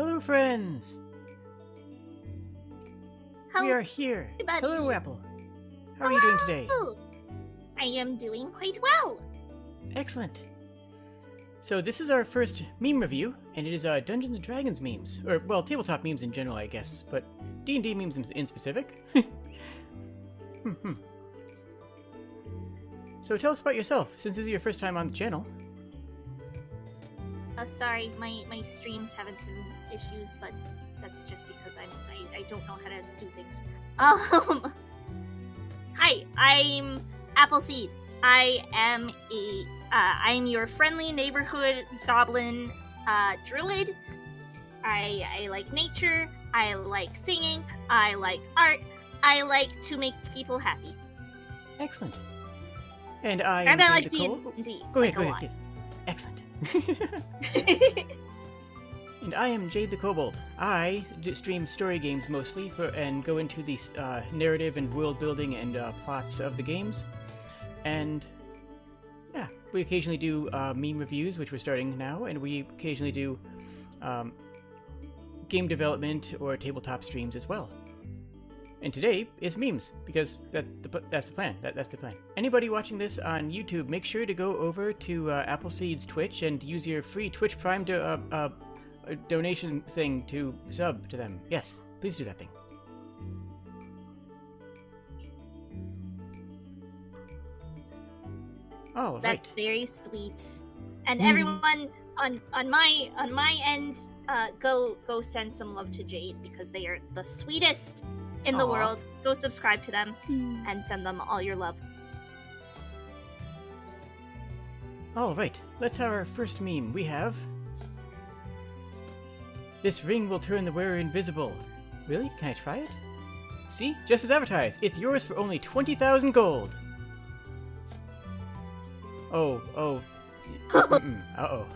Hello, friends! We are here. Everybody. Hello, Apple. How are you doing today? I am doing quite well. Excellent. So this is our first meme review, and it is Dungeons & Dragons memes. Or, well, tabletop memes in general, I guess, but D&D memes in specific. So tell us about yourself, since this is your first time on the channel. Sorry, my stream's having some issues, but that's just because I don't know how to do things. Hi, I'm Appleseed. I'm your friendly neighborhood goblin druid. I like nature. I like singing. I like art. I like to make people happy. Excellent. And I like D&D. Go ahead, please. Excellent. And I am Jade the Kobold. I stream story games mostly and go into the narrative and world building and plots of the games. And yeah, we occasionally do meme reviews, which we're starting now, and we occasionally do game development or tabletop streams as well. And today is memes, because that's the plan. That's the plan. Anybody watching this on YouTube, make sure to go over to Appleseed's Twitch and use your free Twitch Prime donation thing to sub to them. Yes, please do that thing. Oh, right. That's very sweet. And everyone on my end, go send some love to Jade, because they are the sweetest in the world. Go subscribe to them and send them all your love. All right, let's have our first meme. We have... This ring will turn the wearer invisible. Really? Can I try it? See? Just as advertised. It's yours for only 20,000 gold. Oh. Uh-oh.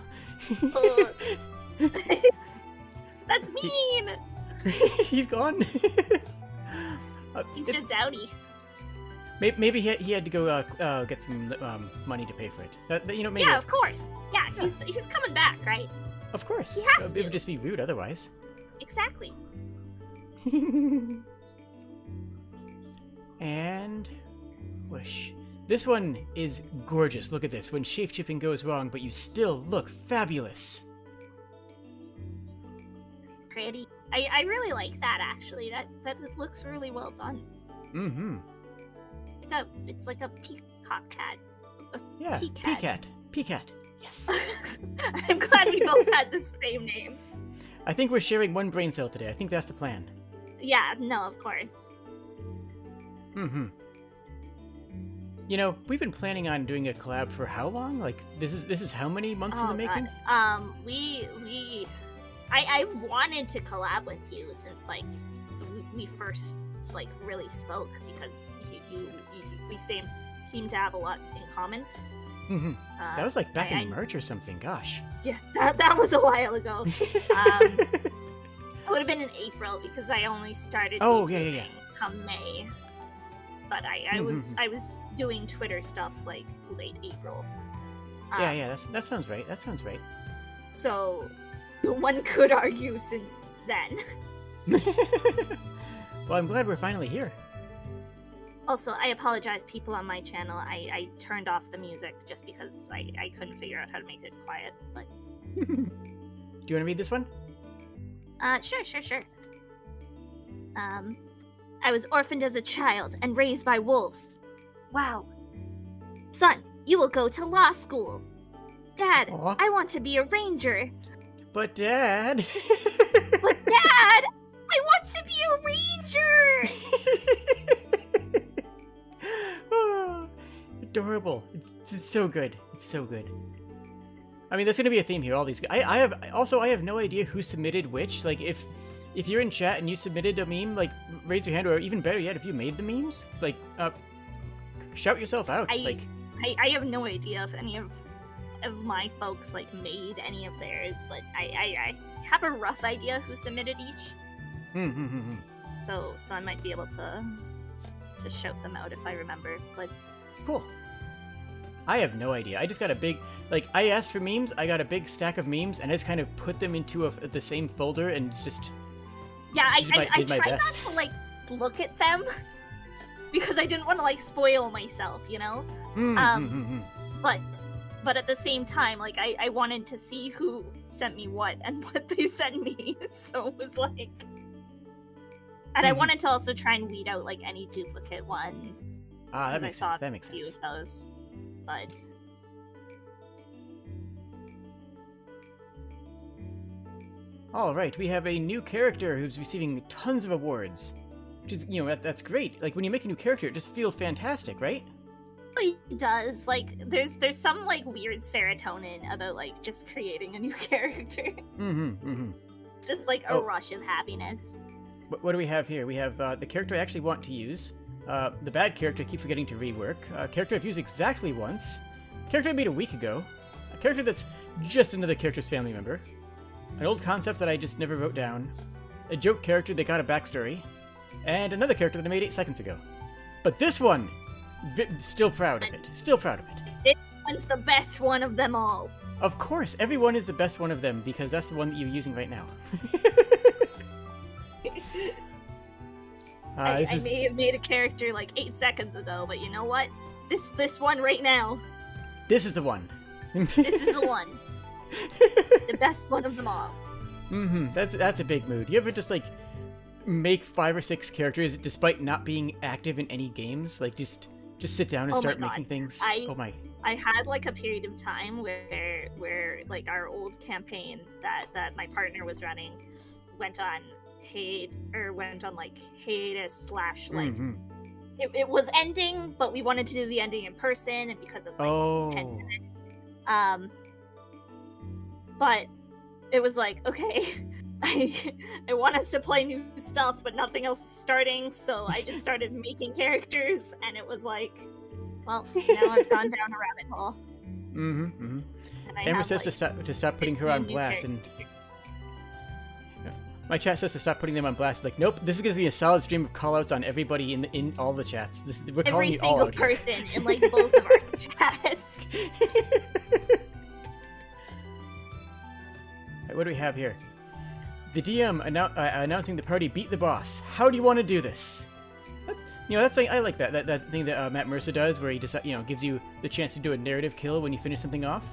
That's mean! He's gone. He's just outie. Maybe he had to go get some money to pay for it. Maybe Yeah, of course. Yeah, he's coming back, right? Of course. He has to. It would just be rude otherwise. Exactly. And whoosh. This one is gorgeous. Look at this. When shape-chipping goes wrong, but you still look fabulous. Pretty. I really like that, actually. That looks really well done. Mm-hmm. It's like a peacock cat. Yeah, Peacat. Peacat. Yes. I'm glad we both had the same name. I think we're sharing one brain cell today. I think that's the plan. Yeah, no, of course. Mm-hmm. You know, we've been planning on doing a collab for how long? Like, this is how many months in the making? God. I've wanted to collab with you since we first really spoke, because we seem to have a lot in common. Mm-hmm. That was back in March or something. Gosh. Yeah, that was a while ago. It would have been in April, because I only started. Yeah. Come May, but I was doing Twitter stuff late April. Yeah. That sounds right. So one could argue since then. Well, I'm glad we're finally here. Also, I apologize, people on my channel. I turned off the music just because I couldn't figure out how to make it quiet. But do you want to read this one? Sure. I was orphaned as a child and raised by wolves. Wow. Son, you will go to law school. Dad, Aww. I want to be a ranger. But Dad... But Dad, I want to be a ranger! Oh, adorable. It's so good. It's so good. I mean, that's going to be a theme here, all these... I have no idea who submitted which. If you're in chat and you submitted a meme, raise your hand, or even better yet, if you made the memes, shout yourself out. I have no idea if any of my folks made any of theirs, but I have a rough idea who submitted each. So I might be able to shout them out if I remember. But cool. I have no idea. I just got a big, like, I asked for memes, I got a big stack of memes, and I just kind of put them into the same folder, and it's just... Yeah, I did my tried not best. to, like, look at them, because I didn't want to, like, spoil myself, you know? But at the same time, like, I wanted to see who sent me what and what they sent me, so it was like... And I wanted to also try and weed out, like, any duplicate ones. Ah, that makes sense, I saw a few of those, but... Alright, we have a new character who's receiving tons of awards. Which is, you know, that's great. Like, when you make a new character, it just feels fantastic, right? It really does. Like, there's some, like, weird serotonin about, like, just creating a new character. It's just, like, a rush of happiness. What do we have here? We have the character I actually want to use. The bad character I keep forgetting to rework. A character I've used exactly once. A character I made a week ago. A character that's just another character's family member. An old concept that I just never wrote down. A joke character that got a backstory. And another character that I made 8 seconds ago. But this one! Still proud of it. Still proud of it. This one's the best one of them all. Of course, everyone is the best one of them because that's the one that you're using right now. I may have made a character like 8 seconds ago, but you know what? This one right now. This is the one. This is the one. The best one of them all. That's a big mood. You ever just like make 5 or 6 characters despite not being active in any games? Like just sit down and start making things. I had like a period of time where like our old campaign that my partner was running went on hiatus / like it was ending, but we wanted to do the ending in person, and because of like pandemic, but it was like, okay, I want us to play new stuff, but nothing else is starting, so I just started making characters, and it was like, well, now I've gone down a rabbit hole. Amber says to stop putting her on blast, and my chat says to stop putting them on blast. Like, nope, this is going to be a solid stream of callouts on everybody in all the chats. We're calling you all out. Every single person in like both of our chats. Right, what do we have here? The DM announcing the party beat the boss. How do you want to do this? That's like, I like that thing that Matt Mercer does, where he just gives you the chance to do a narrative kill when you finish something off.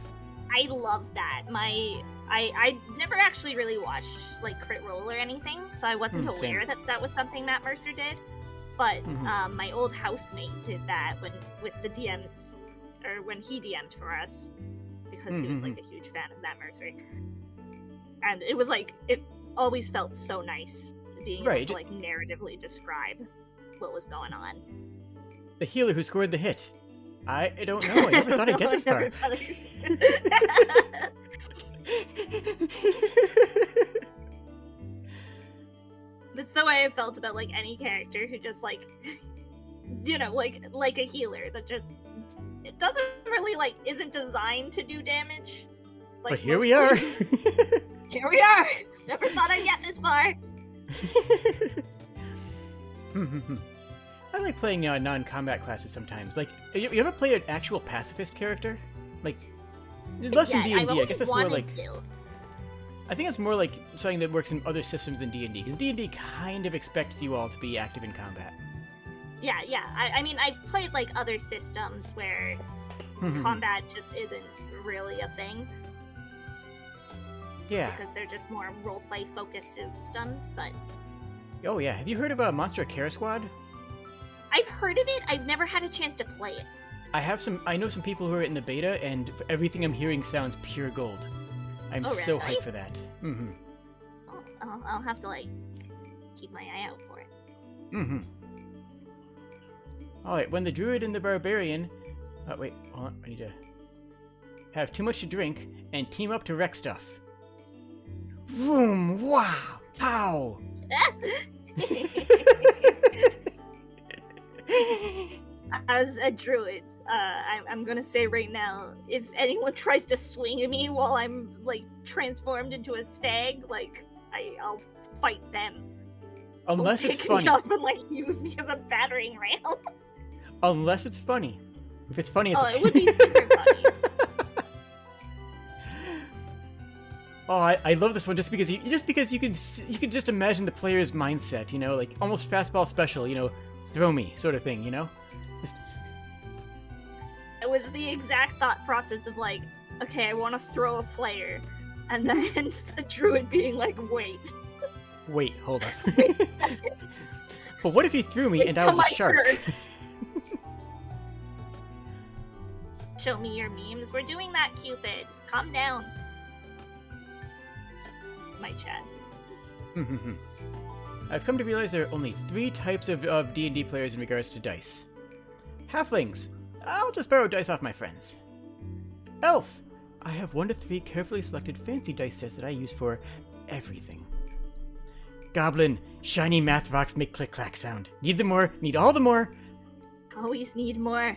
I love that. I never actually really watched like Crit Roll or anything, so I wasn't aware that was something Matt Mercer did. But my old housemate did that with the DMs, or when he DM'd for us, because he was like a huge fan of Matt Mercer. And it was like, it always felt so nice being able to like narratively describe what was going on. The healer who scored the hit. I don't know. I never thought I'd get this far. That's the way I felt about like any character who just like, like a healer that just, it doesn't really like, isn't designed to do damage. Like, but here we are. Here we are. Never thought I'd get this far. I like playing non-combat classes sometimes. Like, you ever play an actual pacifist character? Like, less than D&D. I guess that's more like... I think that's more like something that works in other systems than D&D, because D&D kind of expects you all to be active in combat. Yeah. I mean, I've played like other systems where combat just isn't really a thing. Yeah. Because they're just more roleplay focused systems, but... Oh yeah, have you heard of Monster Care Squad? I've heard of it, I've never had a chance to play it. I know some people who are in the beta, and everything I'm hearing sounds pure gold. I'm so hyped for that. I'll have to, like, keep my eye out for it. Alright, when the druid and the barbarian... Oh, wait, hold on, I need to... have too much to drink, and team up to wreck stuff. Vroom! Wow! Pow! As a druid, I'm gonna say right now, if anyone tries to swing at me while I'm, like, transformed into a stag, like, I'll fight them. Unless it's Pick funny. me up and, like, use me as a battering ram. Unless it's funny. If it's funny, it's Oh, it would be super funny. Oh, I love this one just because you can just imagine the player's mindset, you know, like almost fastball special, you know, throw me sort of thing, you know. Just... It was the exact thought process of like, okay, I want to throw a player, and then the druid being like, wait, hold up. But what if he threw me and I was a shark? Show me your memes. We're doing that, Cupid. Calm down. My chat. I've come to realize there are only 3 types of D&D players in regards to dice. Halflings. I'll just borrow dice off my friends. Elf. I have 1 to 3 carefully selected fancy dice sets that I use for everything. Goblin. Shiny math rocks make click-clack sound. Need the more, need all the more. Always need more.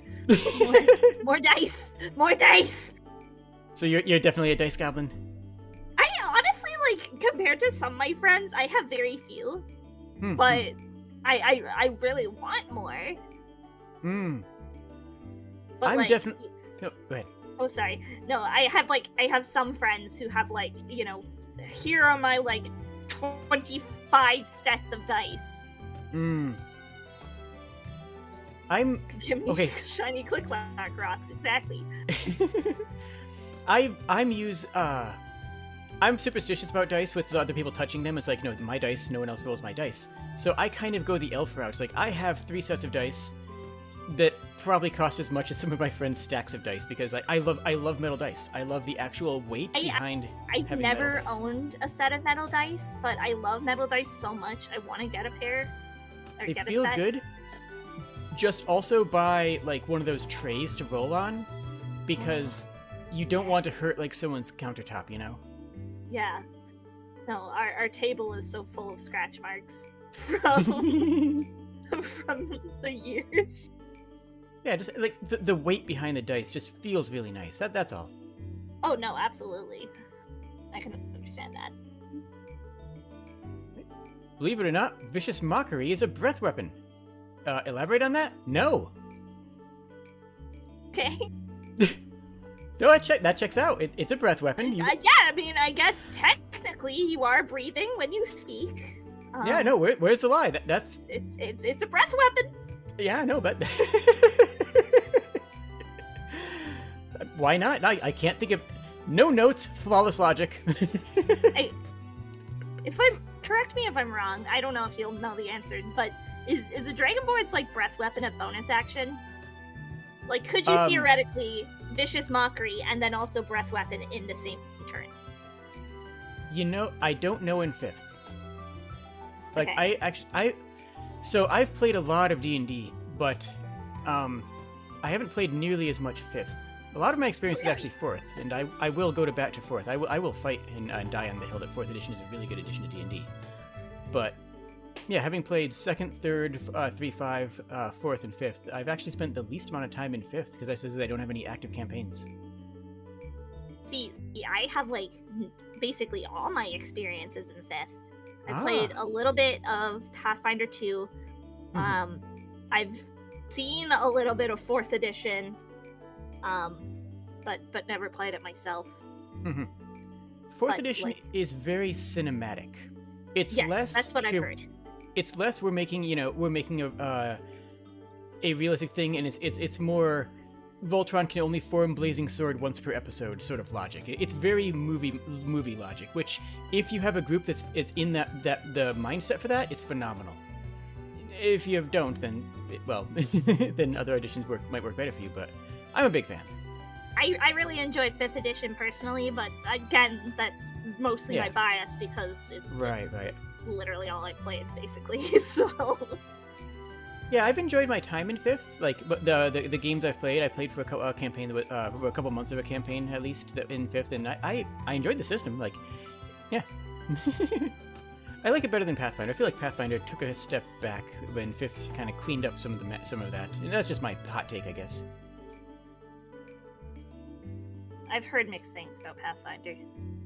More dice. More dice. So you're definitely a dice goblin? I honestly, like, compared to some of my friends, I have very few. But I really want more. But, I'm like, definitely... No, go ahead. Oh, sorry. No, I have some friends who have, like, you know, here are my, like, 25 sets of dice. Give me okay. Shiny click-clack rocks, exactly. I'm superstitious about dice with other people touching them. It's like, no, my dice, no one else rolls my dice. So I kind of go the elf route. It's like, I have 3 sets of dice that probably cost as much as some of my friends' stacks of dice, because I love metal dice. I love the actual weight behind I've having never metal dice. owned a set of metal dice, but I love metal dice so much. I want to get a pair. Or They get feel a set. good. Just also buy like one of those trays to roll on, because you don't want to hurt like someone's countertop, you know? Yeah. No, our table is so full of scratch marks from from the years. Yeah, just like the weight behind the dice just feels really nice. That's all. Oh no, absolutely. I can understand that. Believe it or not, vicious mockery is a breath weapon. Elaborate on that? No. Okay. No, that checks out. It's a breath weapon. Yeah, I mean, I guess technically you are breathing when you speak. Yeah, no. Where's the lie? That's it's a breath weapon. Yeah, no, but why not? I can't think of no notes. Flawless logic. Correct me if I'm wrong. I don't know if you'll know the answer, but is a Dragonborn's like breath weapon a bonus action? Like, could you theoretically vicious mockery and then also breath weapon in the same turn? You know, I don't know in 5th. Like, Okay. So I've played a lot of D&D, but I haven't played nearly as much 5th. A lot of my experience is actually 4th, and I will go to bat to 4th. I will fight and die on the hill that 4th edition is a really good addition to D&D. But yeah, having played 2nd, 3rd, 3, 5, 4th, and 5th, I've actually spent the least amount of time in 5th because I says I don't have any active campaigns. See, I have like basically all my experiences in 5th. I've played a little bit of Pathfinder 2. I've seen a little bit of 4th edition, but never played it myself. 4th edition is very cinematic. It's less. That's what I've heard. It's less we're making a realistic thing, and it's more Voltron can only form Blazing Sword once per episode sort of logic. It's very movie logic, which if you have a group that's in that the mindset for that, it's phenomenal. If you don't, then then other editions might work better for you. But I'm a big fan. I really enjoyed 5th edition personally, but again, that's mostly my bias because it's literally all I've played, basically. So yeah, I've enjoyed my time in 5th. Like the games I've played, I played for a campaign for a couple months of a campaign at least in 5th, and I enjoyed the system. Like, yeah, I like it better than Pathfinder. I feel like Pathfinder took a step back when 5th kind of cleaned up some of that. And that's just my hot take, I guess. I've heard mixed things about Pathfinder.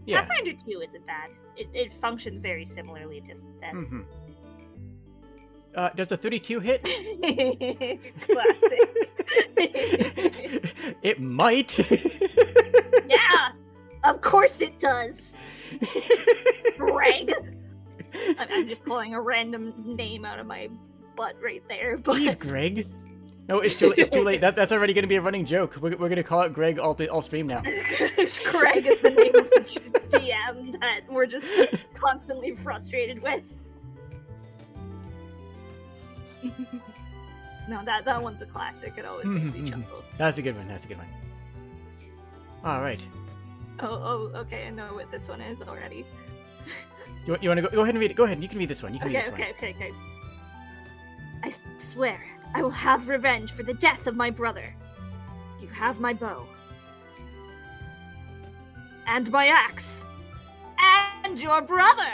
Yeah. Pathfinder 2 isn't bad. It functions very similarly to 5th. Does the 32 hit? Classic. It might. Yeah, of course it does. Greg. I'm just pulling a random name out of my butt right there. But... Jeez, Greg. No, it's too late. That's already going to be a running joke. We're going to call it Greg all stream now. Greg is the name of the DM that we're just constantly frustrated with. No, that one's a classic. It always makes me chuckle. That's a good one. All right. Oh, okay. I know what this one is already. You want to go ahead and read it? Go ahead. You can read this one. Okay. I swear, I will have revenge for the death of my brother. You have my bow. And my axe. And your brother!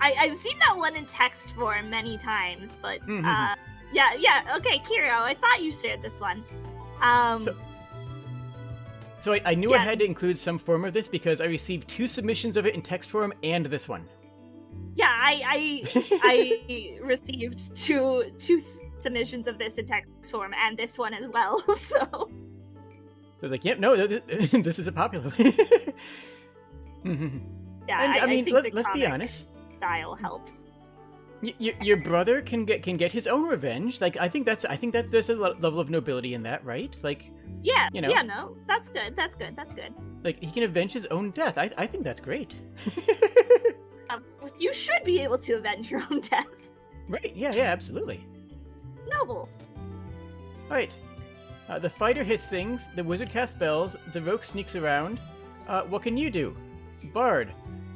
I've seen that one in text form many times, but yeah. Okay, Kiro, I thought you shared this one. So I knew I had to include some form of this because I received 2 submissions of it in text form and this one. Yeah, I received two submissions of this in text form and this one as well. So I was like, yep, no, this is a popular. Yeah, and, I mean, let's be honest. Style helps. Your brother can get his own revenge. Like I think there's a level of nobility in that, right? Like yeah, you know, yeah, no, that's good. Like he can avenge his own death. I think that's great. You should be able to avenge your own death. Right? Yeah, absolutely. Noble. All right. The fighter hits things. The wizard casts spells. The rogue sneaks around. What can you do? Bard.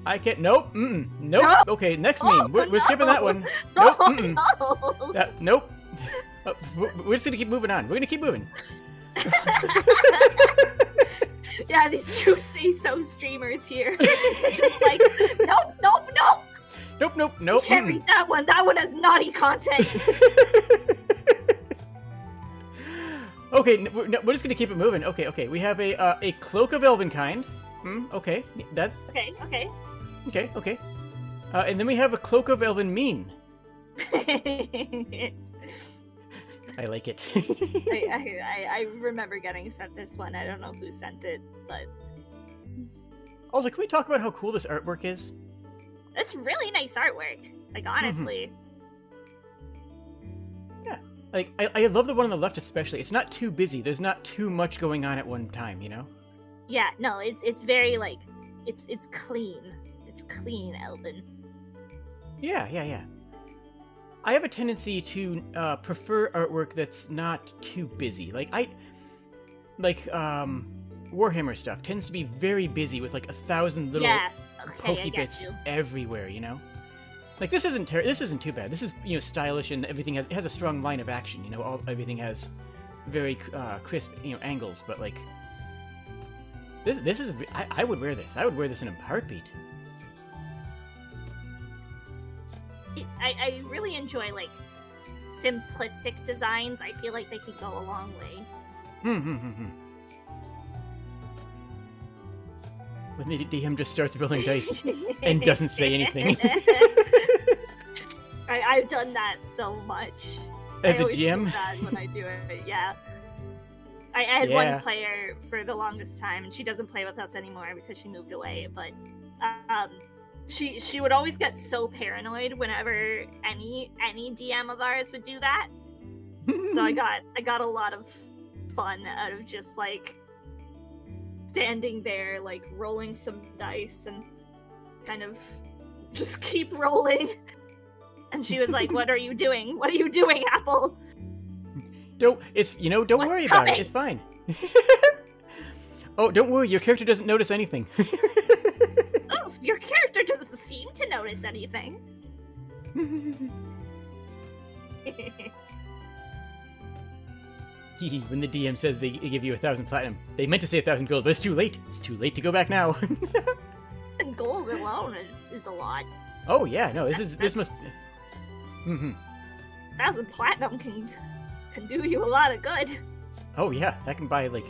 I can't. Nope. Nope. No. Okay, next meme. We're skipping that one. Nope. No. Nope. We're just gonna keep moving on. We're gonna keep moving. Yeah, these 2 say-so streamers here. Just like, nope. Nope. Can't read that one. That one has naughty content. Okay, we're just gonna keep it moving. Okay. We have a Cloak of Elven kind. Okay. That. Okay. And then we have a Cloak of Elven mean. I like it. I remember getting sent this one. I don't know who sent it, but... Also, can we talk about how cool this artwork is? It's really nice artwork. Like, honestly. Yeah. Like, I love the one on the left especially. It's not too busy. There's not too much going on at one time, you know? Yeah, no, it's very, like... It's clean. It's clean, Elven. Yeah. I have a tendency to prefer artwork that's not too busy. Like Warhammer stuff tends to be very busy with like 1,000 little pokey bits everywhere, you know. Like this isn't too bad. This is, you know, stylish and everything has a strong line of action. You know, everything has very crisp, you know, angles. But like this is I would wear this. I would wear this in a heartbeat. I really enjoy, like, simplistic designs. I feel like they could go a long way. When the DM just starts rolling dice and doesn't say anything. I've done that so much. As a GM? Feel bad when I do it, yeah. I had one player for the longest time, and she doesn't play with us anymore because she moved away, but she would always get so paranoid whenever any DM of ours would do that. So I got a lot of fun out of just like standing there, like rolling some dice and kind of just keep rolling. And she was like, "What are you doing? What are you doing, Apple?" Don't worry about it. It's fine. Oh, don't worry. Your character doesn't notice anything. Oh, your character doesn't seem to notice anything. When the DM says they give you 1,000 platinum, they meant to say 1,000 gold, but it's too late. It's too late to go back now. Gold alone is a lot. Oh yeah, no, this must. 1,000 platinum can do you a lot of good. Oh yeah, that can buy like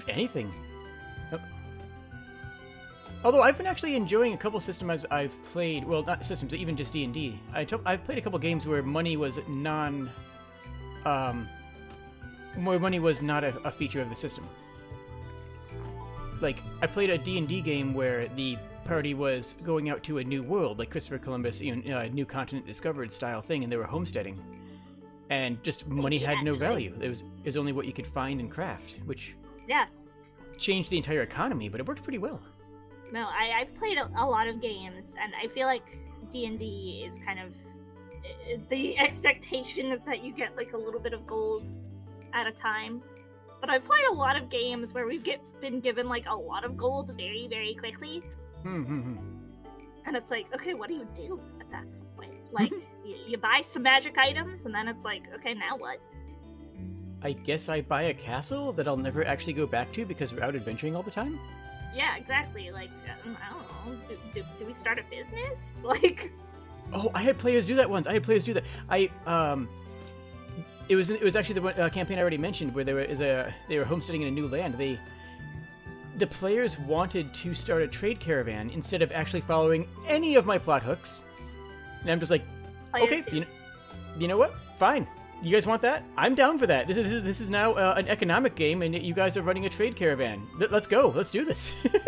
anything. Although I've been actually enjoying a couple systems I've played. Well, not systems, even just D&D. I've played a couple games where money was where money was not a feature of the system. Like, I played a D&D game where the party was going out to a new world, like Christopher Columbus, new continent discovered style thing, and they were homesteading. And just money had no value. It was only what you could find and craft, which changed the entire economy, but it worked pretty well. No, I've played a lot of games, and I feel like D&D is kind of... The expectation is that you get, like, a little bit of gold at a time. But I've played a lot of games where we've been given, like, a lot of gold very, very quickly. Mm-hmm. And it's like, okay, what do you do at that point? Like, you buy some magic items, and then it's like, okay, now what? I guess I buy a castle that I'll never actually go back to because we're out adventuring all the time? Yeah, exactly. Like, I don't know. Do we start a business? Like... Oh, I had players do that once. It was actually the one, campaign I already mentioned where they were homesteading in a new land. The players wanted to start a trade caravan instead of actually following any of my plot hooks. And I'm just like, okay, you know what? Fine. You guys want that? I'm down for that. This is now an economic game, and you guys are running a trade caravan. Let's go. Let's do this. It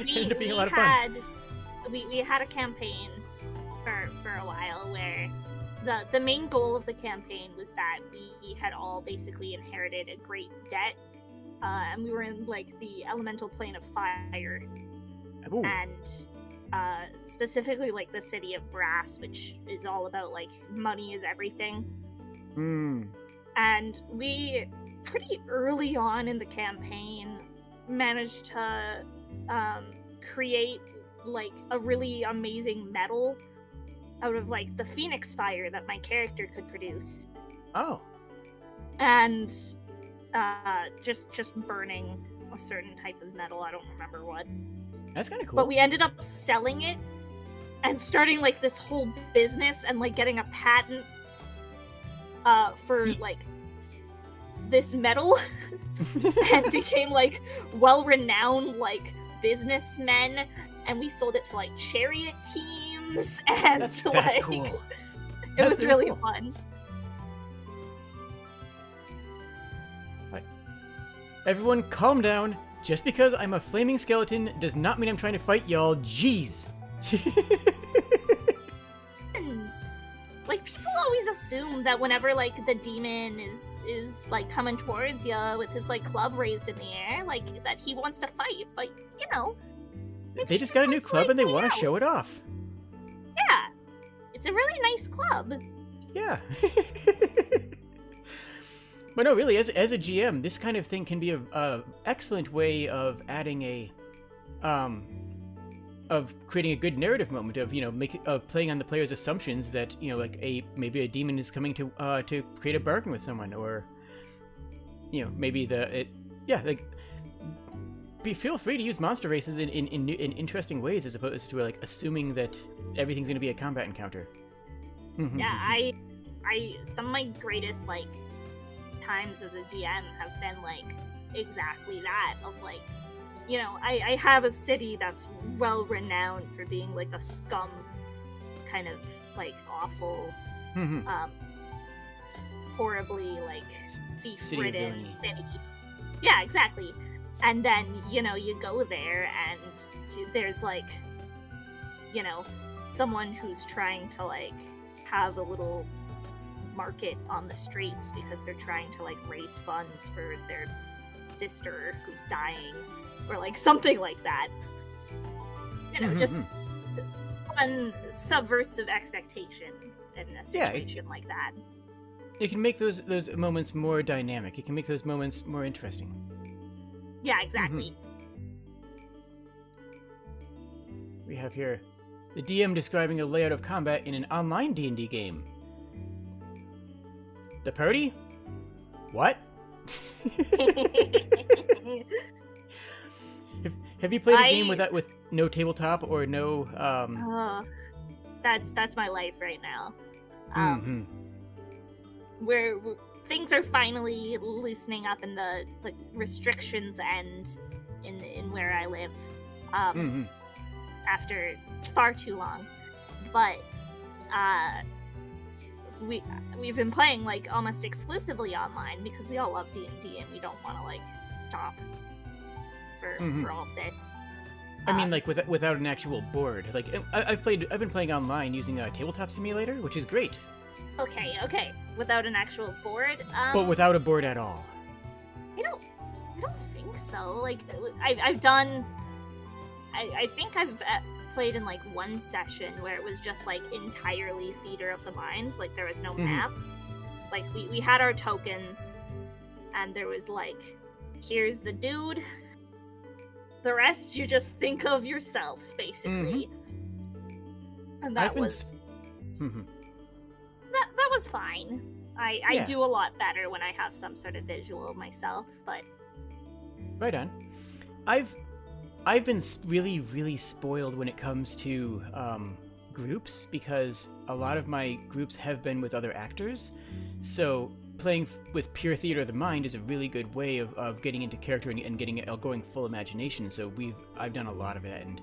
ended up being a lot of fun. We had a campaign for a while where the main goal of the campaign was that we had all basically inherited a great debt, and we were in like the elemental plane of fire. Ooh. And specifically like the city of Brass, which is all about like money is everything. And we pretty early on in the campaign managed to create like a really amazing metal out of like the phoenix fire that my character could produce. Oh. And just burning a certain type of metal, I don't remember what. That's kind of cool. But we ended up selling it and starting like this whole business and like getting a patent for like this metal and became like well-renowned like businessmen, and we sold it to like chariot teams, and that's like cool. It was really fun. Right. Everyone calm down. Just because I'm a flaming skeleton does not mean I'm trying to fight y'all. Jeez. Like, people always assume that whenever like the demon is like coming towards you with his like club raised in the air, like that he wants to fight, but you know, they just got a new club and they want to show it off. Yeah, it's a really nice club. Yeah. But no, really, as a GM, this kind of thing can be a excellent way of adding of creating a good narrative moment of, you know, playing on the player's assumptions that, you know, like maybe a demon is coming to create a bargain with someone, or, you know, maybe feel free to use monster races in interesting ways as opposed to like assuming that everything's going to be a combat encounter. Yeah, I some of my greatest like times as a GM have been like exactly that, of like, you know, I have a city that's well renowned for being like a scum kind of like awful horribly like thief-ridden city. Yeah, exactly. And then, you know, you go there and there's like, you know, someone who's trying to like have a little market on the streets because they're trying to like raise funds for their sister who's dying, or like something like that. You know, just fun subversive expectations in a situation like that. You can make those moments more dynamic. You can make those moments more interesting. Yeah, exactly. We have here the DM describing a layout of combat in an online D&D game. The party? What? Have you played a game with no tabletop or no? That's my life right now. Where things are finally loosening up and the restrictions end in where I live. after far too long. But we've been playing like almost exclusively online because we all love D&D and we don't want to like stop for all of this. I mean, like without an actual board. Like I've been playing online using a tabletop simulator, which is great. Okay. Without an actual board. But without a board at all. I don't think so. Like I've done. I think I've played in like one session where it was just like entirely theater of the mind. Like there was no map. Like we had our tokens, and there was like, here's the dude. The rest you just think of yourself, basically. And that was that was fine. I do a lot better when I have some sort of visual myself, but right on. I've been really, really spoiled when it comes to groups because a lot of my groups have been with other actors. So playing with pure theater of the mind is a really good way of getting into character and getting going full imagination. So I've done a lot of that, and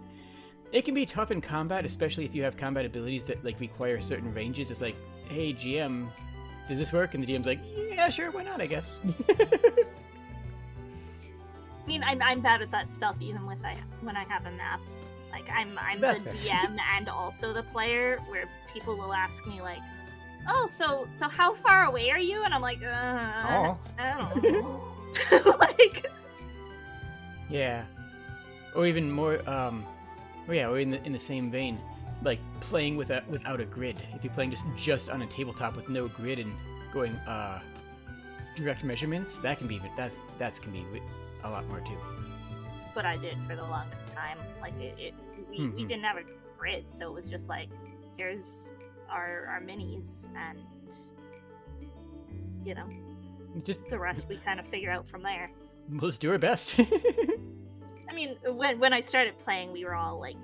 it can be tough in combat, especially if you have combat abilities that like require certain ranges. It's like, hey GM, does this work? And the GM's like, yeah, sure, why not? I guess. I mean, I'm bad at that stuff even when I have a map. Like I'm That's the fair. DM and also the player, where people will ask me like, "Oh, so how far away are you?" And I'm like, I don't know. Like, Yeah, or even more. Or in the same vein, like playing without a grid. If you're playing just on a tabletop with no grid and going direct measurements, that can be a lot more too. what I did for the longest time. Like we didn't have a grid, so it was just like, here's our minis, and you know, Just the rest we kind of figure out from there. let's do our best. I mean, when I started playing, we were all like,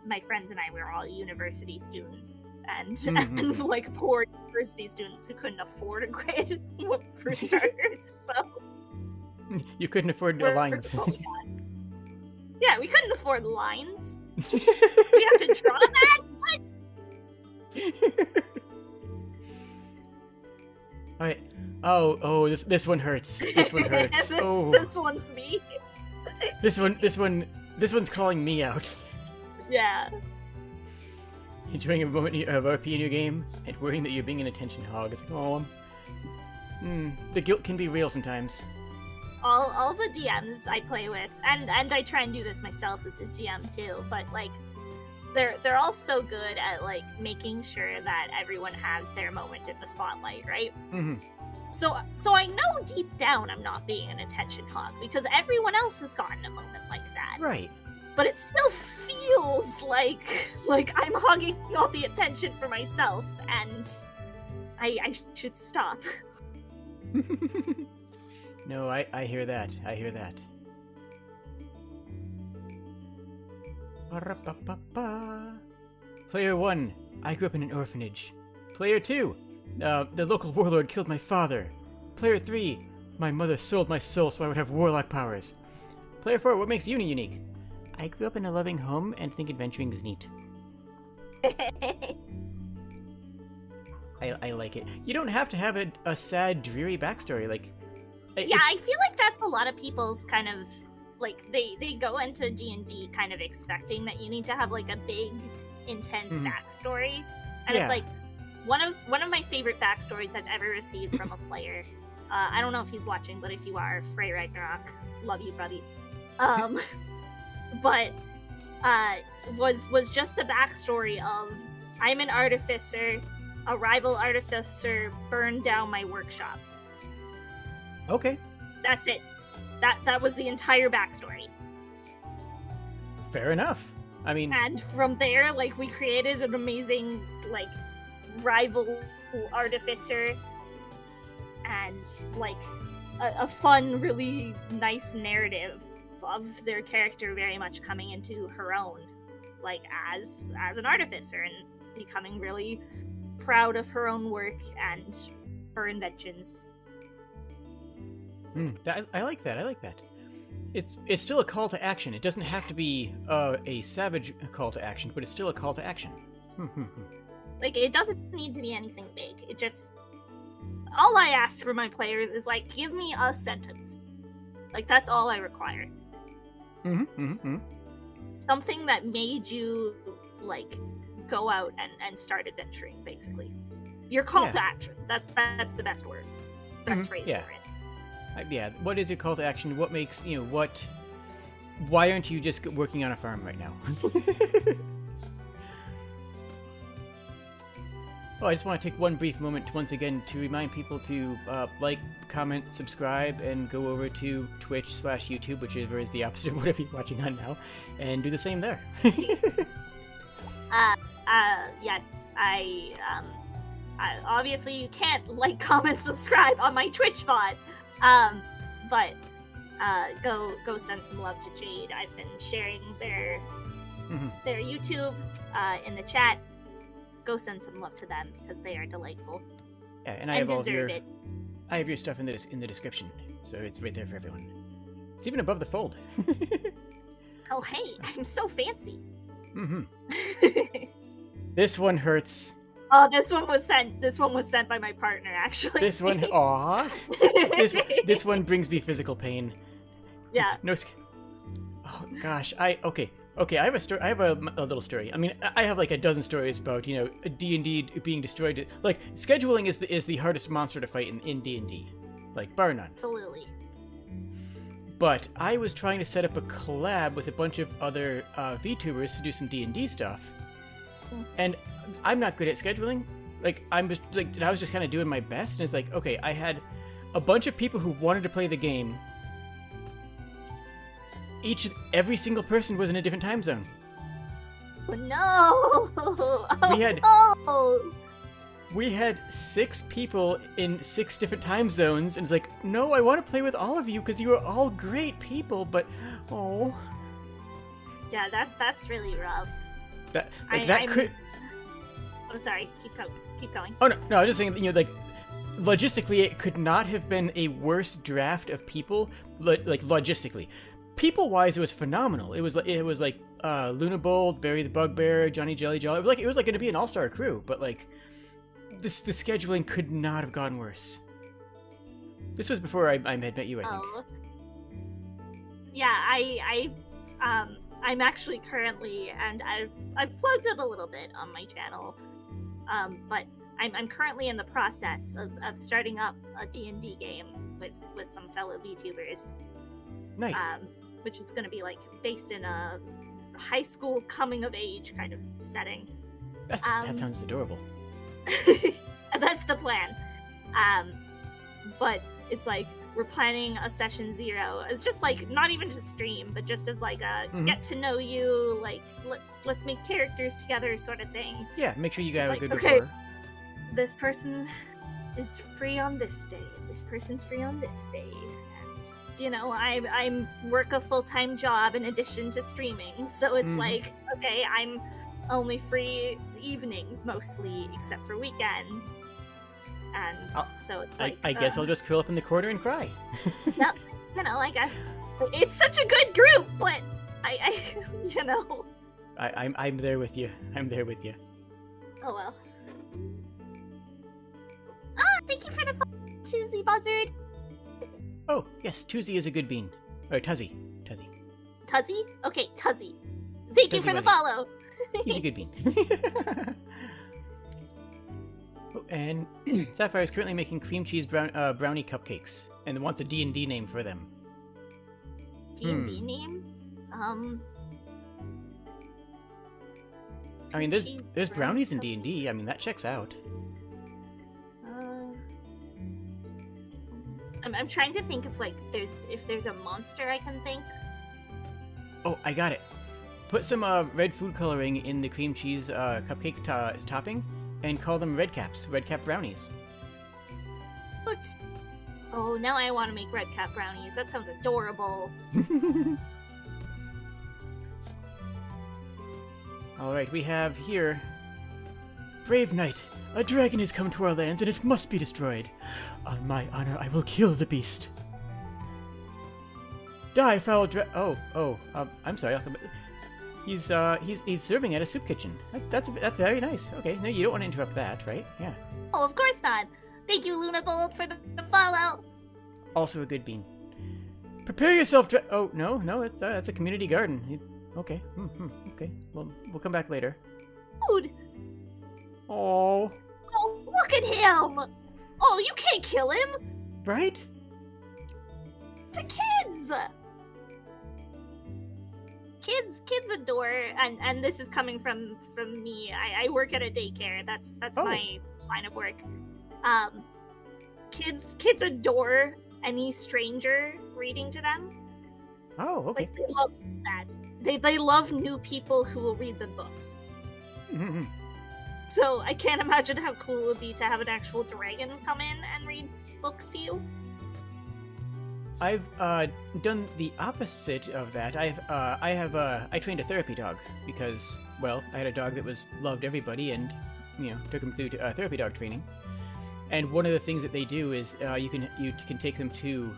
my friends and I were all university students, and like poor university students who couldn't afford a grid for starters. So You couldn't afford the lines. Yeah, we couldn't afford lines. We have to draw that? What? Alright. Oh, this one hurts. This one hurts. This one's me. This one's calling me out. Yeah. Enjoying a moment of RP in your game and worrying that you're being an attention hog. It's like, the guilt can be real sometimes. All the DMs I play with, and I try and do this myself as a GM too, but like they're all so good at like making sure that everyone has their moment in the spotlight, right? So I know deep down I'm not being an attention hog because everyone else has gotten a moment like that. Right. But it still feels like I'm hogging all the attention for myself, and I should stop. No, I hear that. I hear that. Ba-ra-ba-ba-ba. Player 1, I grew up in an orphanage. Player 2, the local warlord killed my father. Player 3, my mother sold my soul so I would have warlock powers. Player 4, what makes you unique? I grew up in a loving home and think adventuring is neat. I like it. You don't have to have a sad, dreary backstory. Like, yeah, I feel like that's a lot of people's kind of like they go into D&D kind of expecting that you need to have like a big, intense backstory, and it's like one of my favorite backstories I've ever received from a player. I don't know if he's watching, but if you are, Frey Ragnarok, love you, buddy. But was just the backstory of, I'm an artificer, a rival artificer burned down my workshop. Okay. That's it. That was the entire backstory. Fair enough. I mean, and from there, like, we created an amazing, like, rival artificer, and like a fun, really nice narrative of their character very much coming into her own, like as an artificer, and becoming really proud of her own work and her inventions. I like that. I like that. It's still a call to action. It doesn't have to be a savage call to action, but it's still a call to action. Like, it doesn't need to be anything big. It just... All I ask for my players is, like, give me a sentence. Like, that's all I require. Something that made you, like, go out and start adventuring, basically. Your call to action. That's the best word. Best phrase for it. Yeah, what is your call to action? What makes, why aren't you just working on a farm right now? Oh, I just want to take one brief moment once again to remind people to like, comment, subscribe, and go over to Twitch/YouTube, whichever is the opposite of whatever you're watching on now, and do the same there. Yes, I obviously you can't like, comment, subscribe on my Twitch VOD, but go send some love to Jade. I've been sharing their YouTube in the chat. Go send some love to them because they are delightful. Yeah, and I have I have your stuff in the description, so it's right there for everyone. It's even above the fold. Oh hey, I'm so fancy. This one hurts. Oh, this one was sent by my partner, actually. This one, this one brings me physical pain. Yeah. No. Oh gosh, Okay, I have a story. I have a little story. I mean, I have like a dozen stories about D&D being destroyed. Like, scheduling is the hardest monster to fight in D&D, like bar none. Absolutely. But I was trying to set up a collab with a bunch of other VTubers to do some D&D stuff, and I'm not good at scheduling. Like, I was just kind of doing my best, and it's like, okay, I had a bunch of people who wanted to play the game. Every single person was in a different time zone. Oh, no! We had 6 people in 6 different time zones, and it's like, no, I want to play with all of you because you are all great people, but yeah, that's really rough. I'm sorry. Keep going. Oh no, I was just saying, like, logistically, it could not have been a worse draft of people. Like, logistically. People-wise, it was phenomenal. It was like Luna Bold, Barry the Bugbear, Johnny Jelly Jolly. It was like going to be an all-star crew, but like the scheduling could not have gone worse. This was before I had met you, I think. Oh. Yeah, I'm actually currently, and I've plugged it a little bit on my channel, but I'm currently in the process of starting up a D&D game with some fellow VTubers. Nice. Which is going to be like based in a high school coming of age kind of setting. That sounds adorable. That's the plan. But it's like we're planning a session 0 as just like not even to stream, but just as like a get to know you, like let's make characters together sort of thing. Yeah, make sure you got a good rapport. Okay, this person is free on this day. This person's free on this day. I work a full-time job in addition to streaming, so it's like, okay, I'm only free evenings mostly, except for weekends, and so it's like, I guess I'll just curl up in the corner and cry. Yep, I guess it's such a good group, but I'm there with you. I'm there with you. Oh well. Thank you for the Susie Buzzard. Oh, yes, Tuzzy is a good bean. Or Tuzzy. Tuzzy? Okay, Tuzzy. Thank you for the follow. He's a good bean. Oh, and Sapphire is currently making cream cheese brownie cupcakes and wants a D&D name for them. D&D name? I mean, there's brownies in D&D. I mean, that checks out. I'm trying to think if if there's a monster I can think. Oh, I got it. Put some red food coloring in the cream cheese cupcake topping, and call them red cap brownies. Oops. Oh, now I want to make red cap brownies. That sounds adorable. All right, we have here. Brave knight, a dragon has come to our lands, and it must be destroyed. On my honor, I will kill the beast. Die, foul I'm sorry. I'll come back. He's serving at a soup kitchen. That's very nice. Okay, no, you don't want to interrupt that, right? Yeah. Oh, of course not. Thank you, Luna Bold, for the follow. Also a good bean. Prepare yourself. Oh no, that's a community garden. Okay. Okay. Well, we'll come back later. Dude. Oh. Oh, look at him. Oh, you can't kill him. Right? To kids. Kids adore, and this is coming from me. I work at a daycare. That's my line of work. Kids adore any stranger reading to them. Oh, okay. Like, they love that. They love new people who will read them books. So I can't imagine how cool it would be to have an actual dragon come in and read books to you. I've done the opposite of that. I trained a therapy dog because, well, I had a dog that loved everybody and, took him through therapy dog training. And one of the things that they do is you can take them to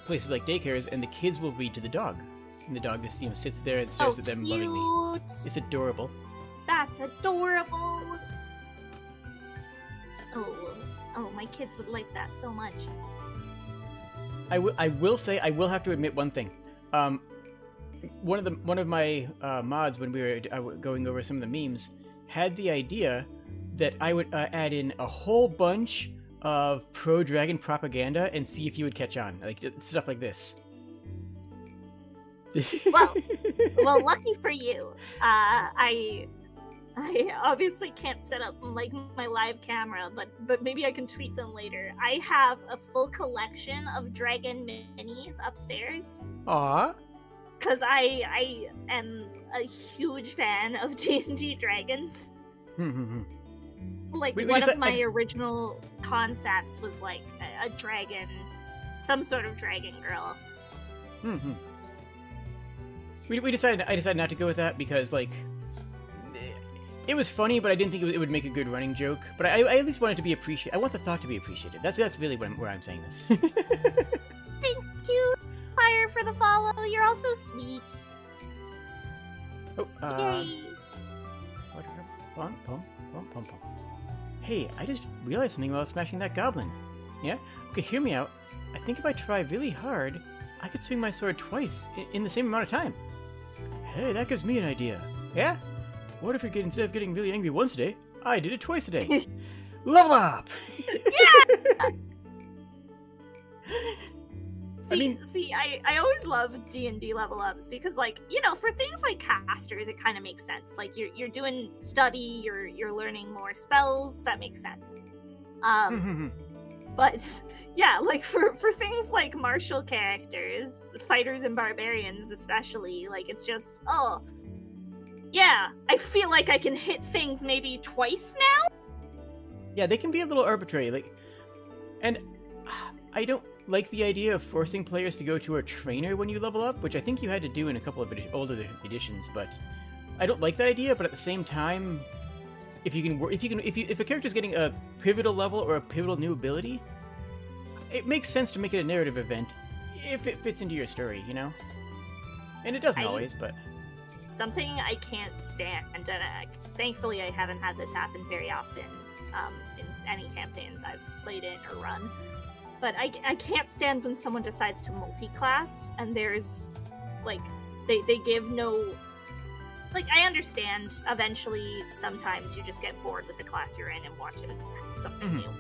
places like daycares, and the kids will read to the dog, and the dog just sits there and stares at them lovingly. It's adorable. That's adorable. Oh, my kids would like that so much. I will say, I will have to admit one thing. One of my mods, when we were going over some of the memes, had the idea that I would add in a whole bunch of pro-dragon propaganda and see if you would catch on, like stuff like this. Well, lucky for you. I obviously can't set up like my live camera, but maybe I can tweet them later. I have a full collection of dragon minis upstairs. Aww. Because I am a huge fan of D&D dragons. Like, one of my original concepts was like a dragon, some sort of dragon girl. I decided not to go with that because, like, it was funny, but I didn't think it would make a good running joke. But I at least want it to be appreciated. I want the thought to be appreciated. That's really where I'm saying this. Thank you, Fire, for the follow. You're all so sweet. Oh, Yay. Pom. Hey, I just realized something while I was smashing that goblin. Yeah? Okay, hear me out. I think if I try really hard, I could swing my sword twice in the same amount of time. Hey, that gives me an idea. Yeah? What if instead of getting really angry once a day, I did it twice a day? Level up! Yeah! I always love D&D level ups because, like, for things like casters, it kind of makes sense. Like, you're doing study, you're learning more spells, that makes sense. But yeah, like for things like martial characters, fighters and barbarians especially, like, it's just, yeah, I feel like I can hit things maybe twice now. Yeah, they can be a little arbitrary, like, and I don't like the idea of forcing players to go to a trainer when you level up, which I think you had to do in a couple of older editions, but I don't like that idea. But at the same time, if a character's getting a pivotal level or a pivotal new ability, it makes sense to make it a narrative event if it fits into your story, And it doesn't always, but something I can't stand, and thankfully I haven't had this happen very often in any campaigns I've played in or run. But I can't stand when someone decides to multi-class and there's, like, they give no... Like, I understand eventually sometimes you just get bored with the class you're in and want to have something new.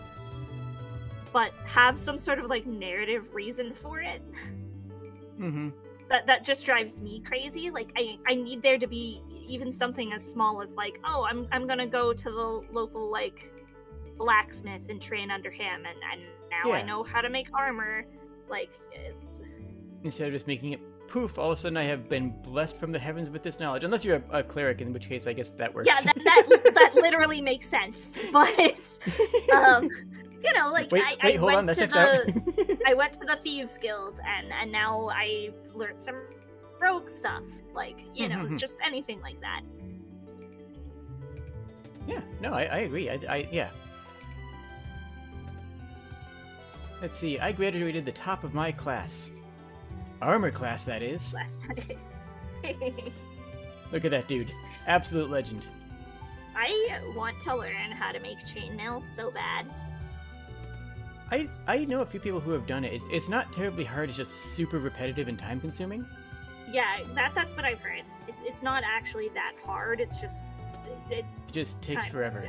But have some sort of, like, narrative reason for it. That just drives me crazy. Like, I need there to be even something as small as, like, I'm gonna go to the local, like, blacksmith and train under him, and now I know how to make armor. Like, instead of just making it poof, all of a sudden I have been blessed from the heavens with this knowledge. Unless you're a cleric, in which case I guess that works. Yeah, that literally makes sense. But like, wait, hold on, that checks out. I went to the Thieves Guild, and now I've learned some rogue stuff. Like, just anything like that. Yeah, no, I agree. Yeah. Let's see, I graduated the top of my class. Armor class, that is. Last that is. Look at that dude. Absolute legend. I want to learn how to make chainmail so bad. I know a few people who have done it. It's not terribly hard. It's just super repetitive and time consuming. Yeah, that's what I've heard. It's not actually that hard. It's just it just takes forever.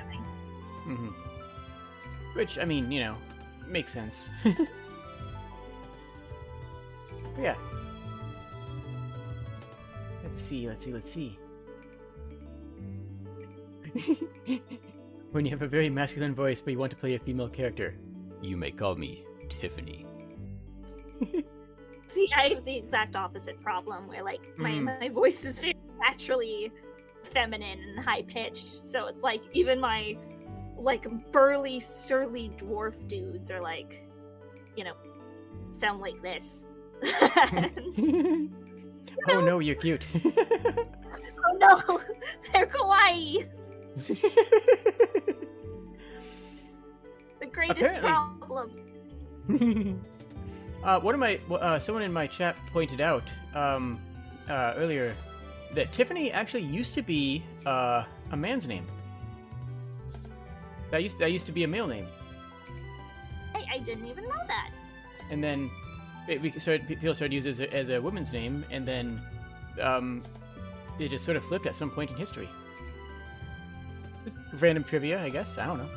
Mm-hmm. Which, I mean, you know, makes sense. Yeah. Let's see. When you have a very masculine voice but you want to play a female character, you may call me Tiffany. See, I have the exact opposite problem where, like, my voice is very naturally feminine and high-pitched, so it's like, even my, like, burly, surly dwarf dudes are like, you know, sound like this. Oh no, you're cute. Oh no, they're kawaii. The greatest problem. One of my someone in my chat pointed out earlier that Tiffany actually used to be a man's name. That used to be a male name. Hey, I didn't even know that. And then people started using it as a woman's name, and then it just sort of flipped at some point in history. Just random trivia, I guess. I don't know.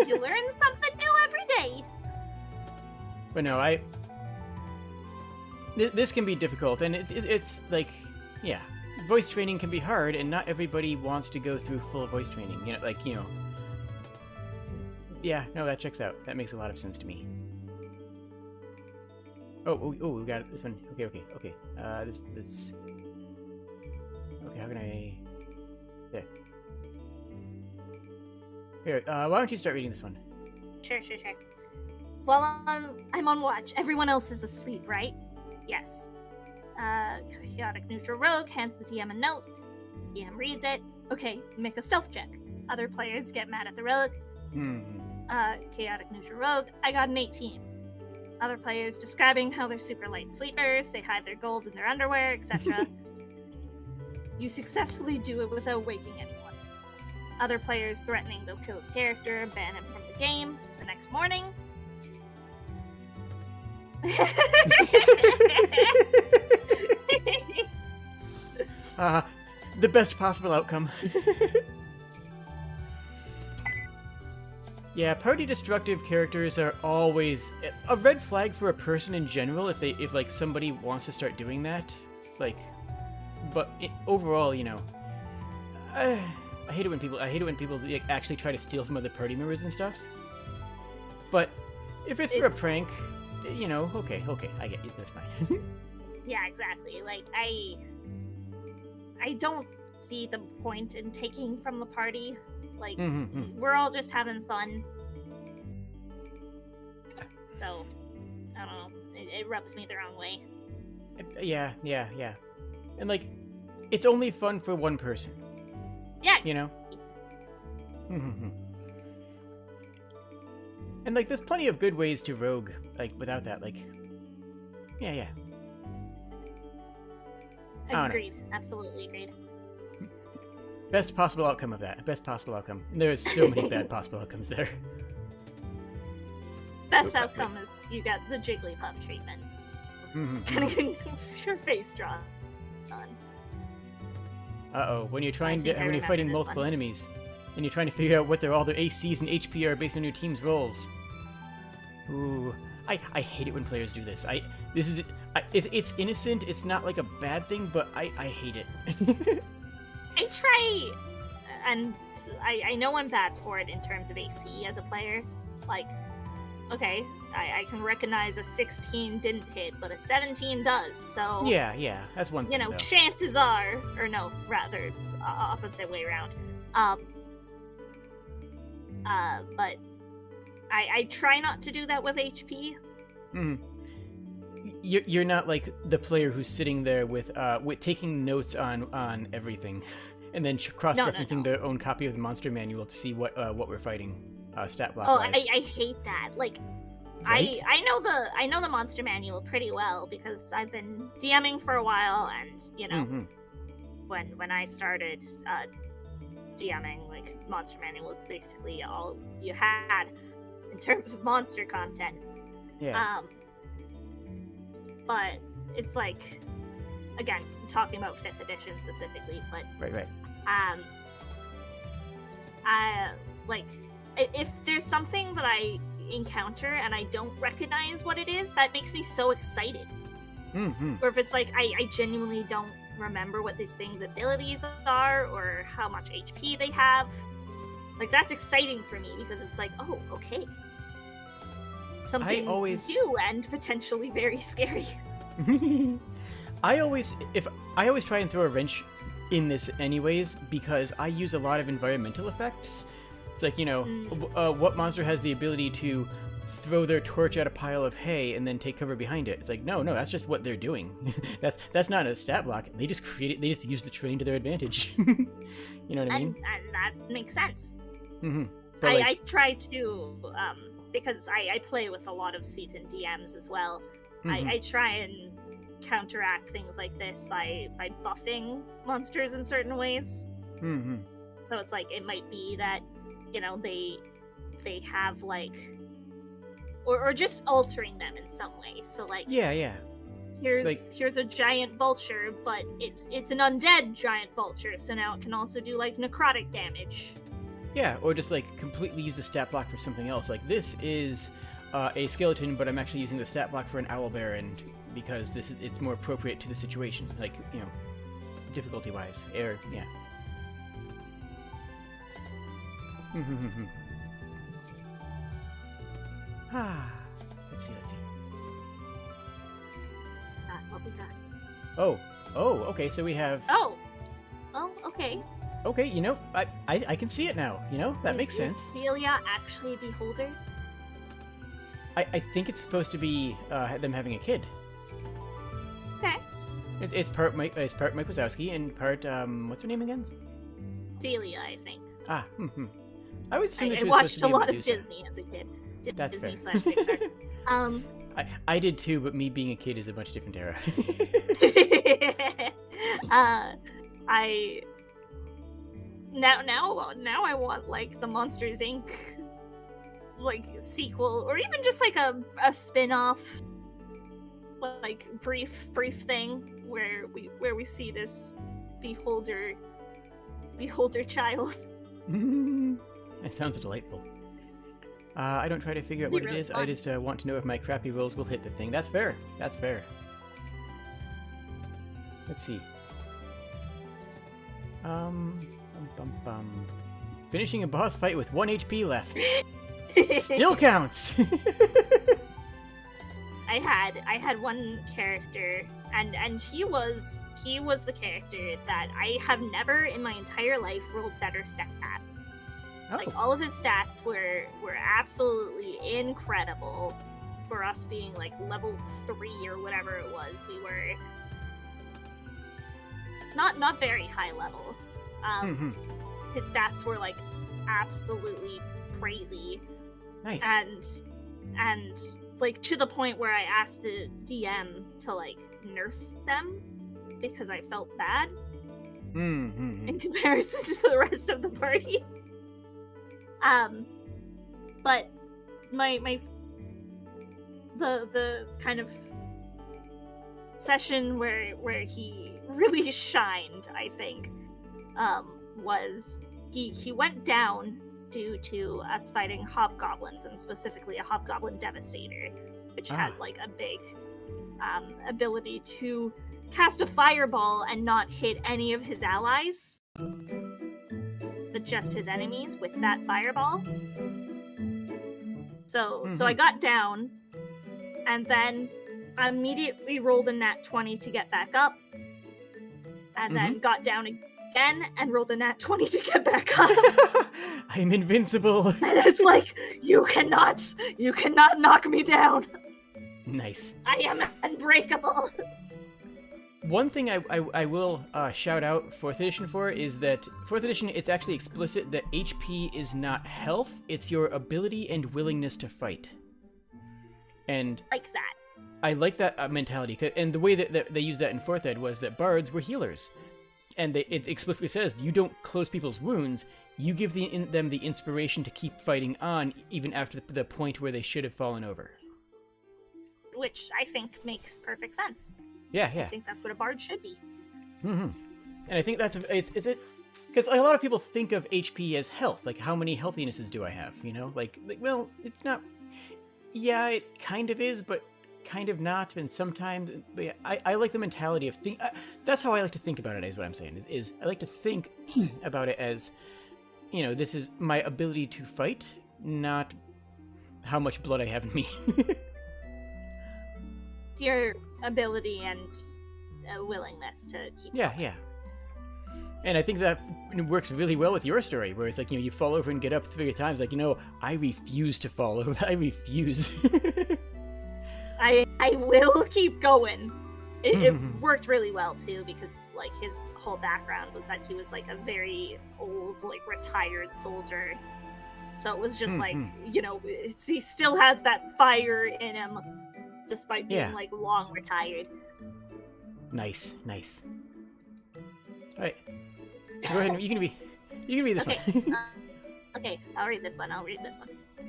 You learn something new every day. But no, this can be difficult, and it's like, yeah, voice training can be hard, and not everybody wants to go through full voice training. You know, like, you know. Yeah, no, that checks out. That makes a lot of sense to me. Oh, we got it. This one. Okay. This. Okay, how can I? There. Here, why don't you start reading this one? Sure. Well, I'm on watch. Everyone else is asleep, right? Yes. Chaotic Neutral Rogue hands the DM a note. DM reads it. Okay, make a stealth check. Other players get mad at the rogue. Chaotic Neutral Rogue, I got an 18. Other players describing how they're super light sleepers, they hide their gold in their underwear, etc. You successfully do it without waking anyone. Other players threatening they'll kill his character, ban him from the game. The next morning... The best possible outcome. Yeah, party destructive characters are always a red flag for a person in general if like somebody wants to start doing that. Like, but overall, you know, I hate it when people like, actually try to steal from other party members and stuff. But if it's for a prank, you know, okay, I get it. That's fine. Yeah, exactly. Like, I don't see the point in taking from the party. Like, we're all just having fun. So, I don't know. It rubs me the wrong way. Yeah. And, like, it's only fun for one person. Yeah. You know? And, like, there's plenty of good ways to rogue, like, without that, like... Yeah. Agreed. Absolutely agreed. Best possible outcome of that. Best possible outcome. There are so many bad possible outcomes there. Best outcome is you got the Jigglypuff treatment. Kind of getting your face drawn on. Uh-oh. When you're fighting multiple enemies, and you're trying to figure out what all their ACs and HP are based on your team's rolls. Ooh. I hate it when players do this. It's innocent. It's not like a bad thing, but I hate it. I try, and I know I'm bad for it in terms of AC as a player. Like, okay, I can recognize a 16 didn't hit, but a 17 does, so... Yeah, that's one thing, you know, though. chances are, or no, rather, opposite way around. But I try not to do that with HP. You're not like the player who's sitting there with taking notes on everything, and then cross-referencing their own copy of the monster manual to see what we're fighting stat block wise. I hate that. Like, Right? I know the monster manual pretty well because I've been DMing for a while, and you know, when I started DMing, like monster manual was basically all you had in terms of monster content. Yeah. But it's like, again, talking about 5th edition specifically, but Right. I like if there's something that I encounter and I don't recognize what it is, that makes me so excited. Or if it's like I genuinely don't remember what these things' abilities are or how much HP they have, like that's exciting for me because it's like, oh, okay, something new and potentially very scary. I always try and throw a wrench in this anyways because I use a lot of environmental effects. It's like, you know, what monster has the ability to throw their torch at a pile of hay and then take cover behind it? It's like, no, that's just what they're doing. that's not a stat block. They just create it. They just use the terrain to their advantage. You know what I mean? And that makes sense. But I try to, because I play with a lot of seasoned DMs as well. I try and counteract things like this by buffing monsters in certain ways. So it's like, it might be that, you know, they have like, or just altering them in some way. So like, here's a giant vulture, but it's an undead giant vulture, so now it can also do like necrotic damage. Yeah, or just like completely use the stat block for something else. Like this is a skeleton, but I'm actually using the stat block for an owlbear, and because it's more appropriate to the situation. Like, you know, difficulty wise, let's see. What we got? Oh, okay, so we have... Oh, okay. Okay, you know, I can see it now, you know? That makes sense. Is Celia actually a beholder? I think it's supposed to be them having a kid. Okay. It's part Mike Wazowski and part, what's her name again? Celia, I think. I would assume I watched a lot of Disney as a kid. That's Disney fair. /Pixar. I did too, but me being a kid is a much different era. Now I want like the Monsters Inc. like sequel, or even just like a spin-off, like brief thing where we see this beholder child. It sounds delightful. I don't try to figure out what it is. Fun. I just want to know if my crappy rolls will hit the thing. That's fair. Let's see. Finishing a boss fight with 1 HP left. Still counts. I had one character, and he was the character that I have never in my entire life rolled better stats. Like, all of his stats were absolutely incredible for us being like level 3 or whatever it was. We were not very high level. His stats were like absolutely crazy. Nice. And like to the point where I asked the DM to like nerf them because I felt bad in comparison to the rest of the party. But the kind of session where he really shined, I think, was he went down due to us fighting hobgoblins, and specifically a hobgoblin devastator, which has like a big ability to cast a fireball and not hit any of his allies, but just his enemies with that fireball. So I got down, and then immediately rolled a nat 20 to get back up, and then got down again and rolled a nat 20 to get back up. I'm invincible. And it's like, you cannot knock me down. Nice. I am unbreakable. One thing I will shout out 4th edition for is that 4th edition, it's actually explicit that HP is not health, it's your ability and willingness to fight. And like that. I like that mentality. And the way that they used that in 4th Ed was that bards were healers. And it explicitly says you don't close people's wounds, you give them the inspiration to keep fighting on even after the point where they should have fallen over. Which I think makes perfect sense. Yeah. I think that's what a bard should be. Mm-hmm. And I think that's is it because a lot of people think of HP as health, like how many healthinesses do I have? You know, like well, it's not. Yeah, it kind of is, but kind of not. And sometimes, but yeah, I like the mentality of that's how I like to think about it. Is what I'm saying is I like to think about it as, you know, this is my ability to fight, not how much blood I have in me. It's your ability and willingness to keep going. Yeah. And I think that works really well with your story, where it's like, you know, you fall over and get up 3 times. Like, you know, I refuse to fall over. I refuse. I will keep going. It worked really well, too, because, like, his whole background was that he was, like, a very old, like, retired soldier. So it was just, like, you know, he still has that fire in him, despite being, like, long retired. Nice. All right. Go ahead. You can read this one. Okay, I'll read this one.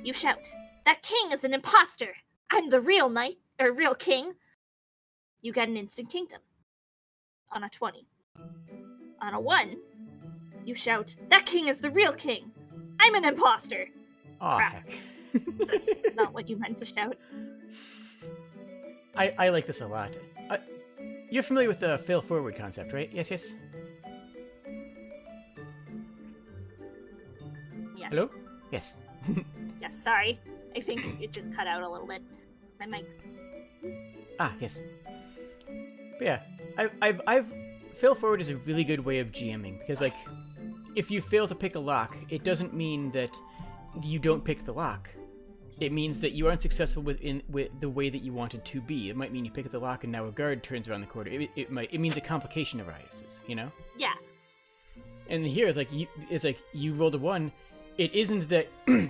You shout, "That king is an imposter! I'm the real knight, or real king!" You get an instant kingdom. On a 20. On a 1, you shout, "That king is the real king! I'm an imposter!" Aw, Crap. heck. That's not what you meant to shout. I like this a lot. You're familiar with the fail forward concept, right? Yes. Yes. Hello? Yes. Yes, sorry. I think it just cut out a little bit. My mic. Yes. But yeah, I've fail forward is a really good way of GMing, because, like, if you fail to pick a lock, it doesn't mean that you don't pick the lock. It means that you aren't successful with the way that you wanted to be. It might mean you pick up the lock and now a guard turns around the corner. It means a complication arises, you know? Yeah. And here it's like you rolled a 1. It isn't that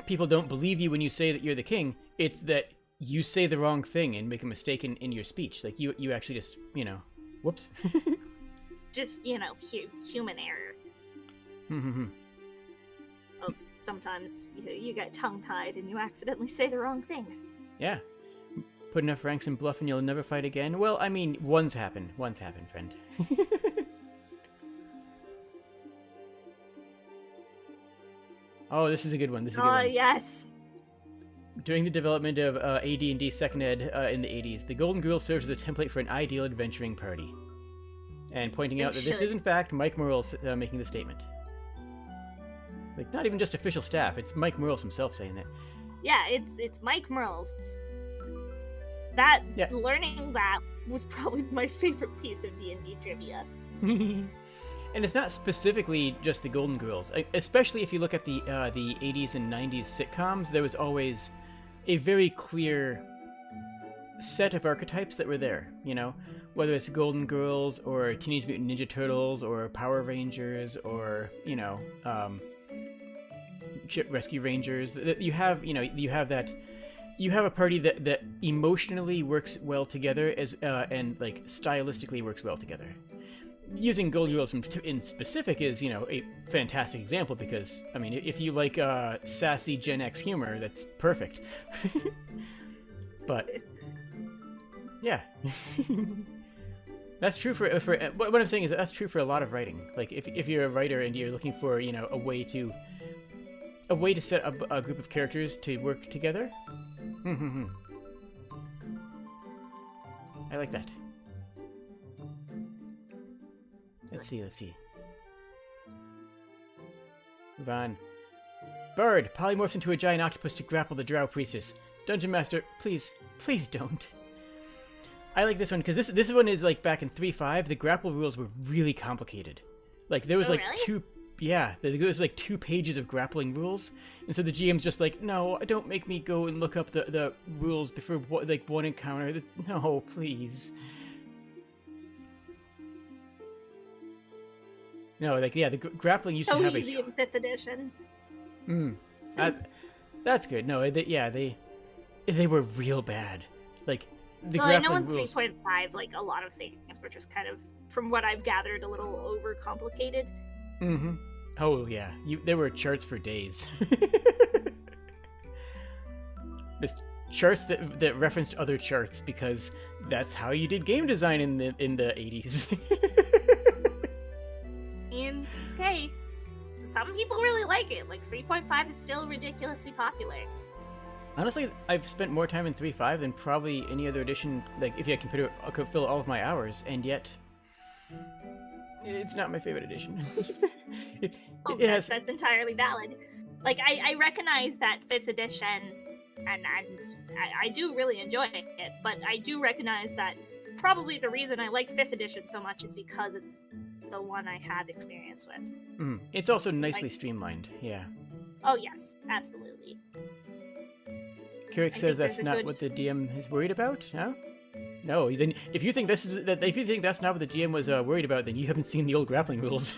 people don't believe you when you say that you're the king. It's that you say the wrong thing and make a mistake in your speech. Like you actually just, you know, whoops. Just, you know, human error. Of sometimes you get tongue-tied and you accidentally say the wrong thing. Yeah. Put enough ranks in bluff and you'll never fight again. Well, I mean, one's happened, friend. Oh, this is a good one. Oh, yes. During the development of AD&D 2nd Ed in the 80s, the Golden Girl serves as a template for an ideal adventuring party. And pointing out that this is, in fact, Mike Merles making the statement. Like, not even just official staff, it's Mike Merles himself saying that. Yeah, it's Mike Merles. Learning that was probably my favorite piece of D&D trivia. And it's not specifically just the Golden Girls. Especially if you look at the 80s and 90s sitcoms, there was always a very clear set of archetypes that were there, you know? Whether it's Golden Girls, or Teenage Mutant Ninja Turtles, or Power Rangers, or, you know, Rescue Rangers. You have a party that emotionally works well together and like stylistically works well together. Using Golden Girls in specific is, you know, a fantastic example because, I mean, if you like sassy Gen X humor, that's perfect. But yeah. That's true for what I'm saying is that's true for a lot of writing. Like if you're a writer and you're looking for, you know, a way to set up a group of characters to work together. I like that. Let's see. Move on. Bird polymorphs into a giant octopus to grapple the Drow priestess. Dungeon Master, please don't. I like this one because this one is like back in 3.5. The grapple rules were really complicated. Like there was really? there was like 2 pages of grappling rules, and so the GM's just like, no, don't make me go and look up the rules before one encounter. No, please. No, like the grappling used to have easy in 5th edition. That's good. No, they were real bad. like the Well, I know grappling in rules. 3.5, like a lot of things were just kind of, from what I've gathered, a little overcomplicated. Mm-hmm. Oh yeah, there were charts for days. Just charts that referenced other charts because that's how you did game design in the 80s. And hey, some people really like it. Like 3.5 is still ridiculously popular. Honestly, I've spent more time in 3.5 than probably any other edition. Like if I could fill all of my hours, and yet it's not my favorite edition. That's entirely valid. Like I recognize that 5th edition, and I do really enjoy it, but I do recognize that probably the reason I like 5th edition so much is because it's the one I have experience with. It's also nicely streamlined, yeah. Oh yes, absolutely. Kirik says that's not what the DM is worried about, no? No, then if you think that's not what the GM was worried about, then you haven't seen the old grappling rules.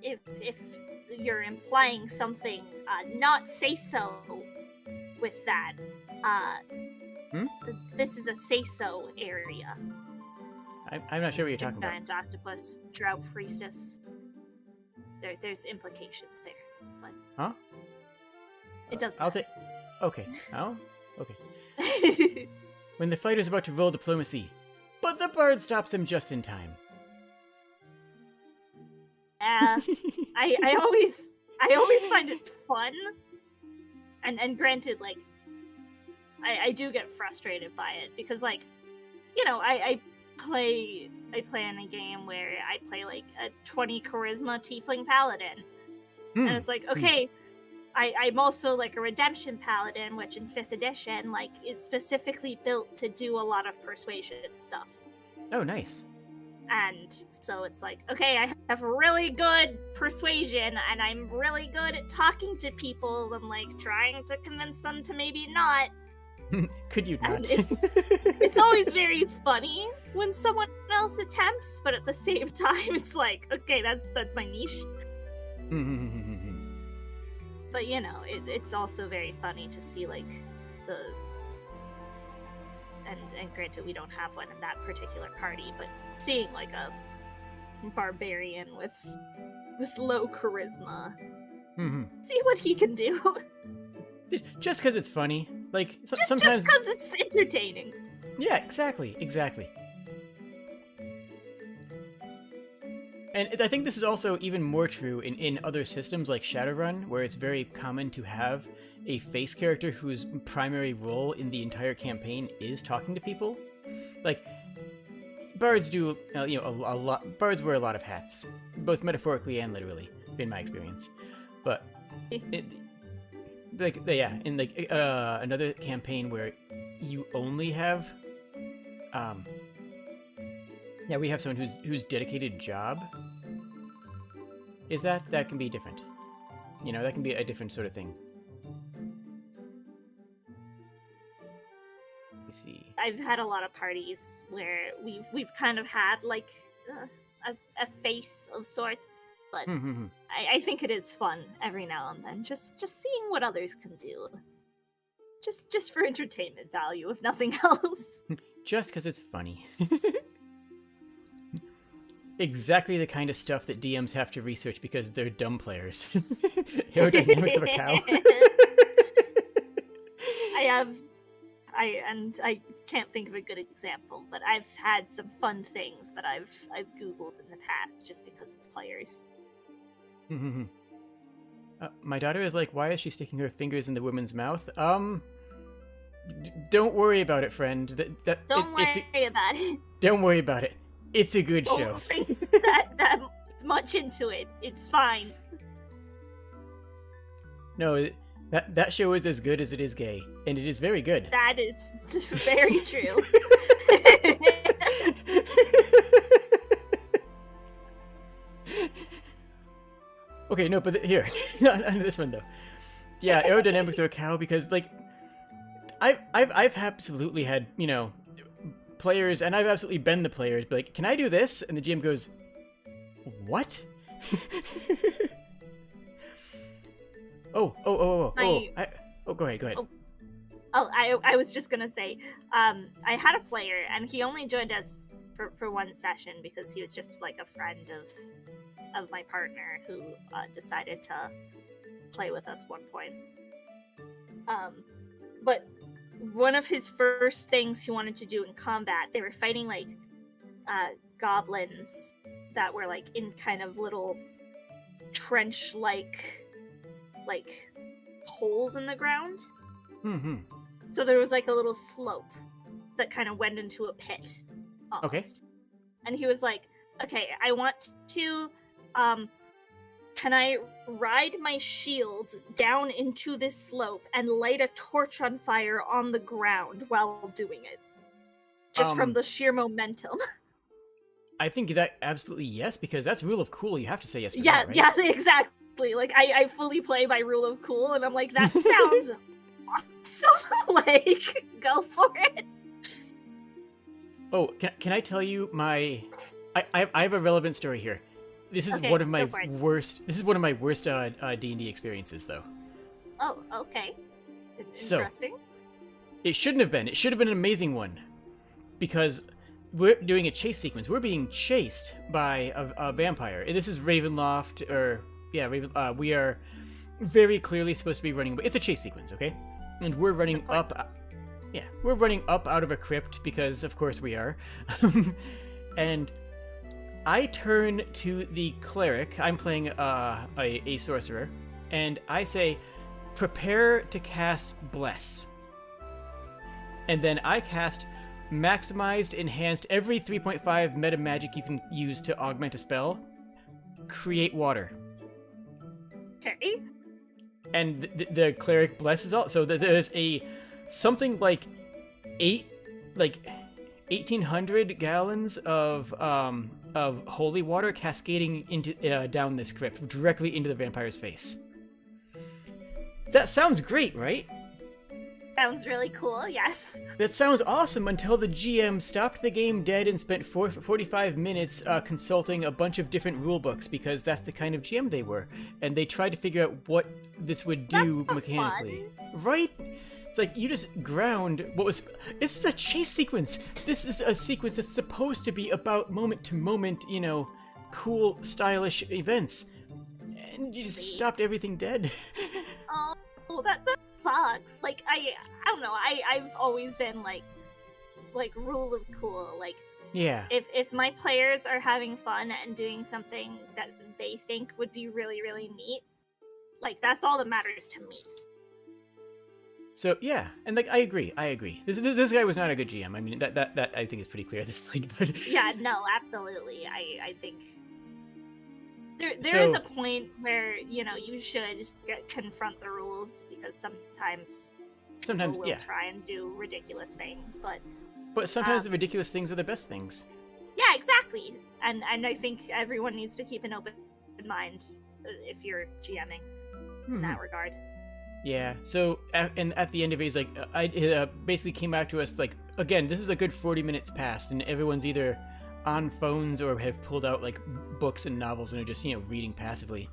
if you're implying something, not say so with that. This is a say-so area. I'm not sure what you're talking about. Giant octopus, drought priestess. There's implications there, but huh? It doesn't. I'll take. Okay. Oh. Okay. When the fighter's about to roll diplomacy, but the bard stops them just in time. I always find it fun, and granted, like. I do get frustrated by it because, like, you know, I play in a game where I play like a 20 charisma tiefling paladin, and it's like, okay, I'm also like a redemption paladin, which in 5th edition, like, is specifically built to do a lot of persuasion stuff. Oh, nice. And so it's like, okay, I have really good persuasion, and I'm really good at talking to people and like trying to convince them to maybe not. Could you not? And it's always very funny when someone else attempts, but at the same time, it's like, okay, that's my niche. But you know, it's also very funny to see like the and granted, we don't have one in that particular party, but seeing like a barbarian with low charisma, see what he can do. Just because it's funny, like sometimes. Just because it's entertaining. Yeah, exactly. And I think this is also even more true in other systems like Shadowrun, where it's very common to have a face character whose primary role in the entire campaign is talking to people. Like, bards do, a lot. Bards wear a lot of hats, both metaphorically and literally, in my experience. But in another campaign where you only have, we have someone whose dedicated job is that can be different. You know, that can be a different sort of thing. Let me see. I've had a lot of parties where we've kind of had like a face of sorts, but I think it is fun every now and then, just seeing what others can do. Just for entertainment value, if nothing else. Just because it's funny. Exactly the kind of stuff that DMs have to research because they're dumb players. Aerodynamics of a cow. I can't think of a good example, but I've had some fun things that I've Googled in the past just because of players. My daughter is like, why is she sticking her fingers in the woman's mouth? Don't worry about it, friend. Don't worry about it. Don't worry about it. It's a good show. Don't think that much into it. It's fine. No, that show is as good as it is gay, and it is very good. That is very true. Okay, no, but here, on this one though. Yeah, aerodynamics of a cow, because like, I've absolutely had, you know, players, and I've absolutely been the players, but like, can I do this? And the GM goes, what? Oh, go ahead. Oh, I was just gonna say, I had a player, and he only joined us for one session because he was just like a friend of my partner who decided to play with us one point. But one of his first things he wanted to do in combat, they were fighting like goblins that were like in kind of little trench-like holes in the ground. Mm-hmm. So there was like a little slope that kind of went into a pit. Almost. Okay. And he was like, okay, I want to, can I ride my shield down into this slope and light a torch on fire on the ground while doing it? Just from the sheer momentum. I think that absolutely yes, because that's rule of cool. You have to say yes for Yeah, that, right? yeah, exactly. Like, I fully play by rule of cool, and I'm like, that sounds awesome. Like, go for it. Oh, can I tell you my... I have a relevant story here. This is one of my worst... This is one of my worst D&D experiences, though. Oh, okay. Interesting. So, it shouldn't have been. It should have been an amazing one. Because we're doing a chase sequence. We're being chased by a vampire. And this is Ravenloft, or... Yeah, we are very clearly supposed to be running... It's a chase sequence, okay? And we're running up... Yeah, we're running up out of a crypt, because of course we are. And I turn to the cleric. I'm playing a sorcerer. And I say, prepare to cast Bless. And then I cast Maximized, Enhanced, every 3.5 meta magic you can use to augment a spell. Create Water. Okay. And the cleric blesses all. So there's something like 1,800 gallons of holy water cascading into down this crypt directly into the vampire's face. That sounds great, right? Sounds really cool, yes. That sounds awesome until the GM stopped the game dead and spent 45 minutes consulting a bunch of different rule books, because that's the kind of GM they were. And they tried to figure out what this would do mechanically. Fun. Right? It's like, you just ground what was... This is a chase sequence! This is a sequence that's supposed to be about moment-to-moment, cool, stylish events. And you just stopped everything dead. Oh, that sucks. Like, I don't know, I've always been, like rule of cool. Like, yeah. If my players are having fun and doing something that they think would be really, really neat, like, that's all that matters to me. So yeah, and like I agree. This guy was not a good GM. I mean that I think is pretty clear at this point. But yeah, no, absolutely. I think there is a point where you should confront the rules, because sometimes people will try and do ridiculous things, but sometimes the ridiculous things are the best things. Yeah, exactly. And I think everyone needs to keep an open mind if you're GMing in that regard. Yeah, so at the end of it, he's like, basically came back to us, like, again, this is a good 40 minutes past, and everyone's either on phones or have pulled out, like, books and novels and are just, reading passively.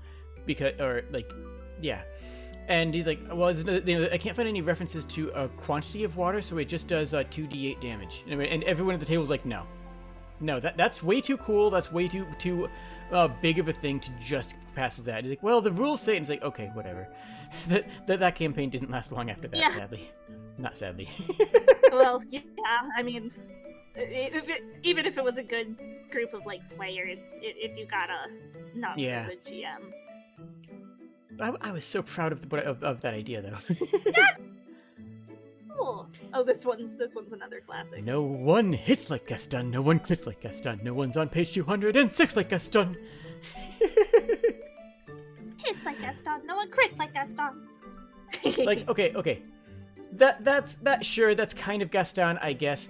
And he's like, well, I can't find any references to a quantity of water, so it just does 2d8 damage. And everyone at the table was like, no, that's way too cool, that's way too big of a thing to just pass as that. He's like, well, the rules say it, and it's like, okay, whatever. That campaign didn't last long after that, sadly. Not sadly. Well, yeah, I mean, even if it was a good group of, like, players, if you got a not-so-good GM. I was so proud of that idea, though. Yeah. Cool. Oh, this one's another classic. No one hits like Gaston, no one crits like Gaston, no one's on page 206 like Gaston. Hits like Gaston, no one crits like Gaston. Like, okay. That's kind of Gaston, I guess,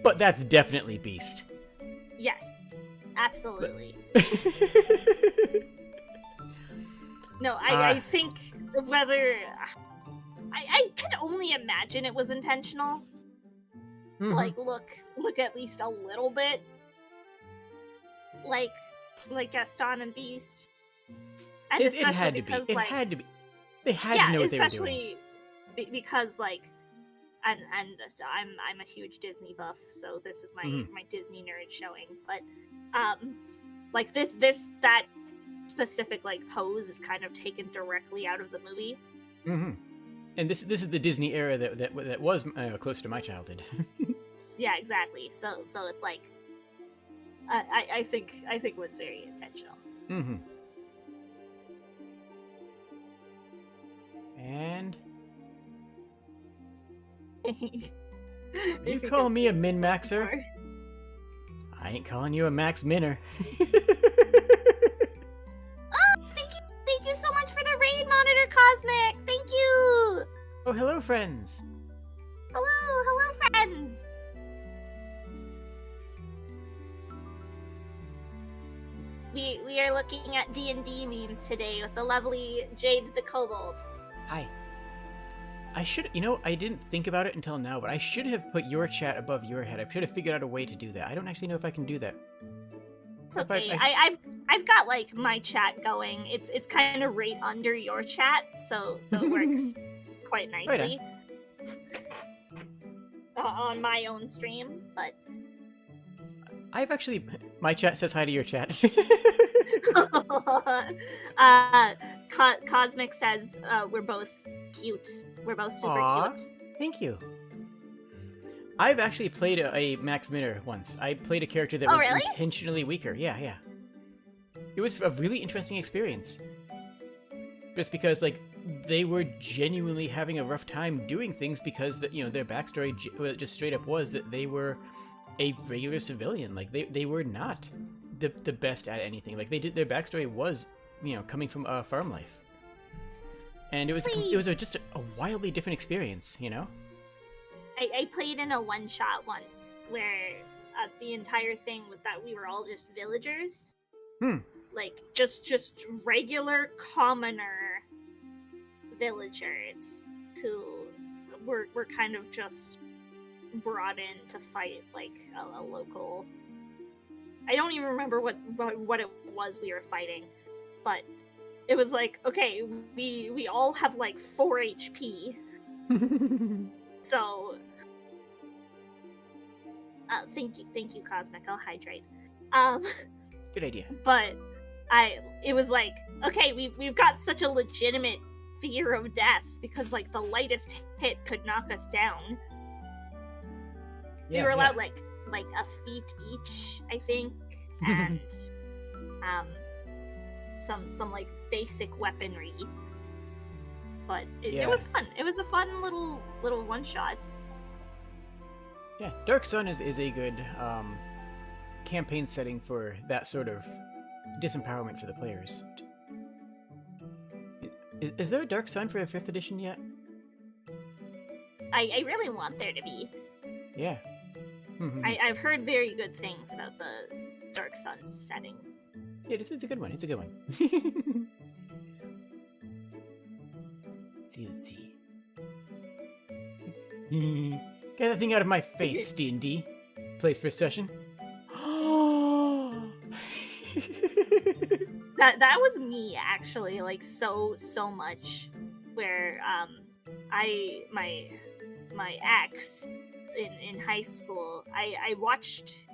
but that's definitely Beast. Yes, absolutely. No, I think whether... I can only imagine it was intentional. Mm-hmm. Like, look at least a little bit like Gaston and Beast. And it had to be. It had to be. They had to know what they were doing. because like, and I'm a huge Disney buff, so this is my Disney nerd showing. But like that specific like pose is kind of taken directly out of the movie. Mm-hmm. And this is the Disney era that was close to my childhood. Yeah, exactly. So it's like, I think it was very intentional. Mm-hmm. And you call me a min-maxer? I ain't calling you a max minner. Thank you so much for the raid, Monitor Cosmic. Thank you. Oh, hello, friends. Hello, friends. We are looking at D&D memes today with the lovely Jade the Kobold. Hi. I should, I didn't think about it until now, but I should have put your chat above your head. I should have figured out a way to do that. I don't actually know if I can do that. It's okay. I've got like my chat going. It's kind of right under your chat, so it works quite nicely on my own stream. But I've actually, my chat says hi to your chat. Cosmic says we're both cute. We're both super cute. Thank you. I've actually played a Max Minner once. I played a character that was intentionally weaker. Yeah. It was a really interesting experience. Just because, like, they were genuinely having a rough time doing things because, their backstory just straight up was that they were a regular civilian. Like, they were not the best at anything. Like, their backstory was, coming from farm life. And it was just a wildly different experience, I played in a one-shot once where the entire thing was that we were all just villagers. Like, just regular commoner villagers who were kind of just brought in to fight, like, a local... I don't even remember what it was we were fighting, but it was like, okay, we all have, like, 4 HP. So, thank you, Cosmic. I'll hydrate. Good idea. But it was like, okay, we've got such a legitimate fear of death because, like, the lightest hit could knock us down. We were allowed like a feat each, I think, and some like basic weaponry. But it was fun. It was a fun little one shot. Yeah, Dark Sun is a good campaign setting for that sort of disempowerment for the players. Is there a Dark Sun for the 5th edition yet? I really want there to be. Yeah. I've heard very good things about the Dark Sun setting. Yeah, it's a good one. It's a good one. Let's see. Get that thing out of my face, D&D. Plays for a session. That was me, actually, like, so much, where my ex in high school, I watched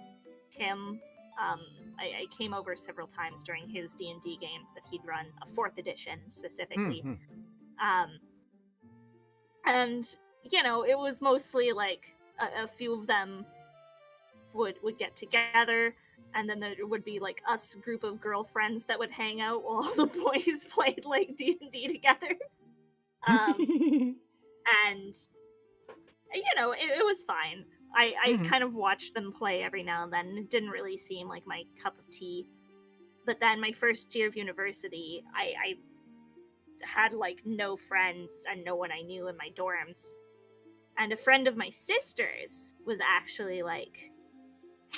him. I came over several times during his D&D games that he'd run, a 4th edition specifically. And it was mostly like a few of them would get together, and then there would be like us group of girlfriends that would hang out while all the boys played like D&D together. And it was fine. I kind of watched them play every now and then. It didn't really seem like my cup of tea. But then my first year of university, I had like no friends and no one I knew in my dorms. And a friend of my sister's was actually like,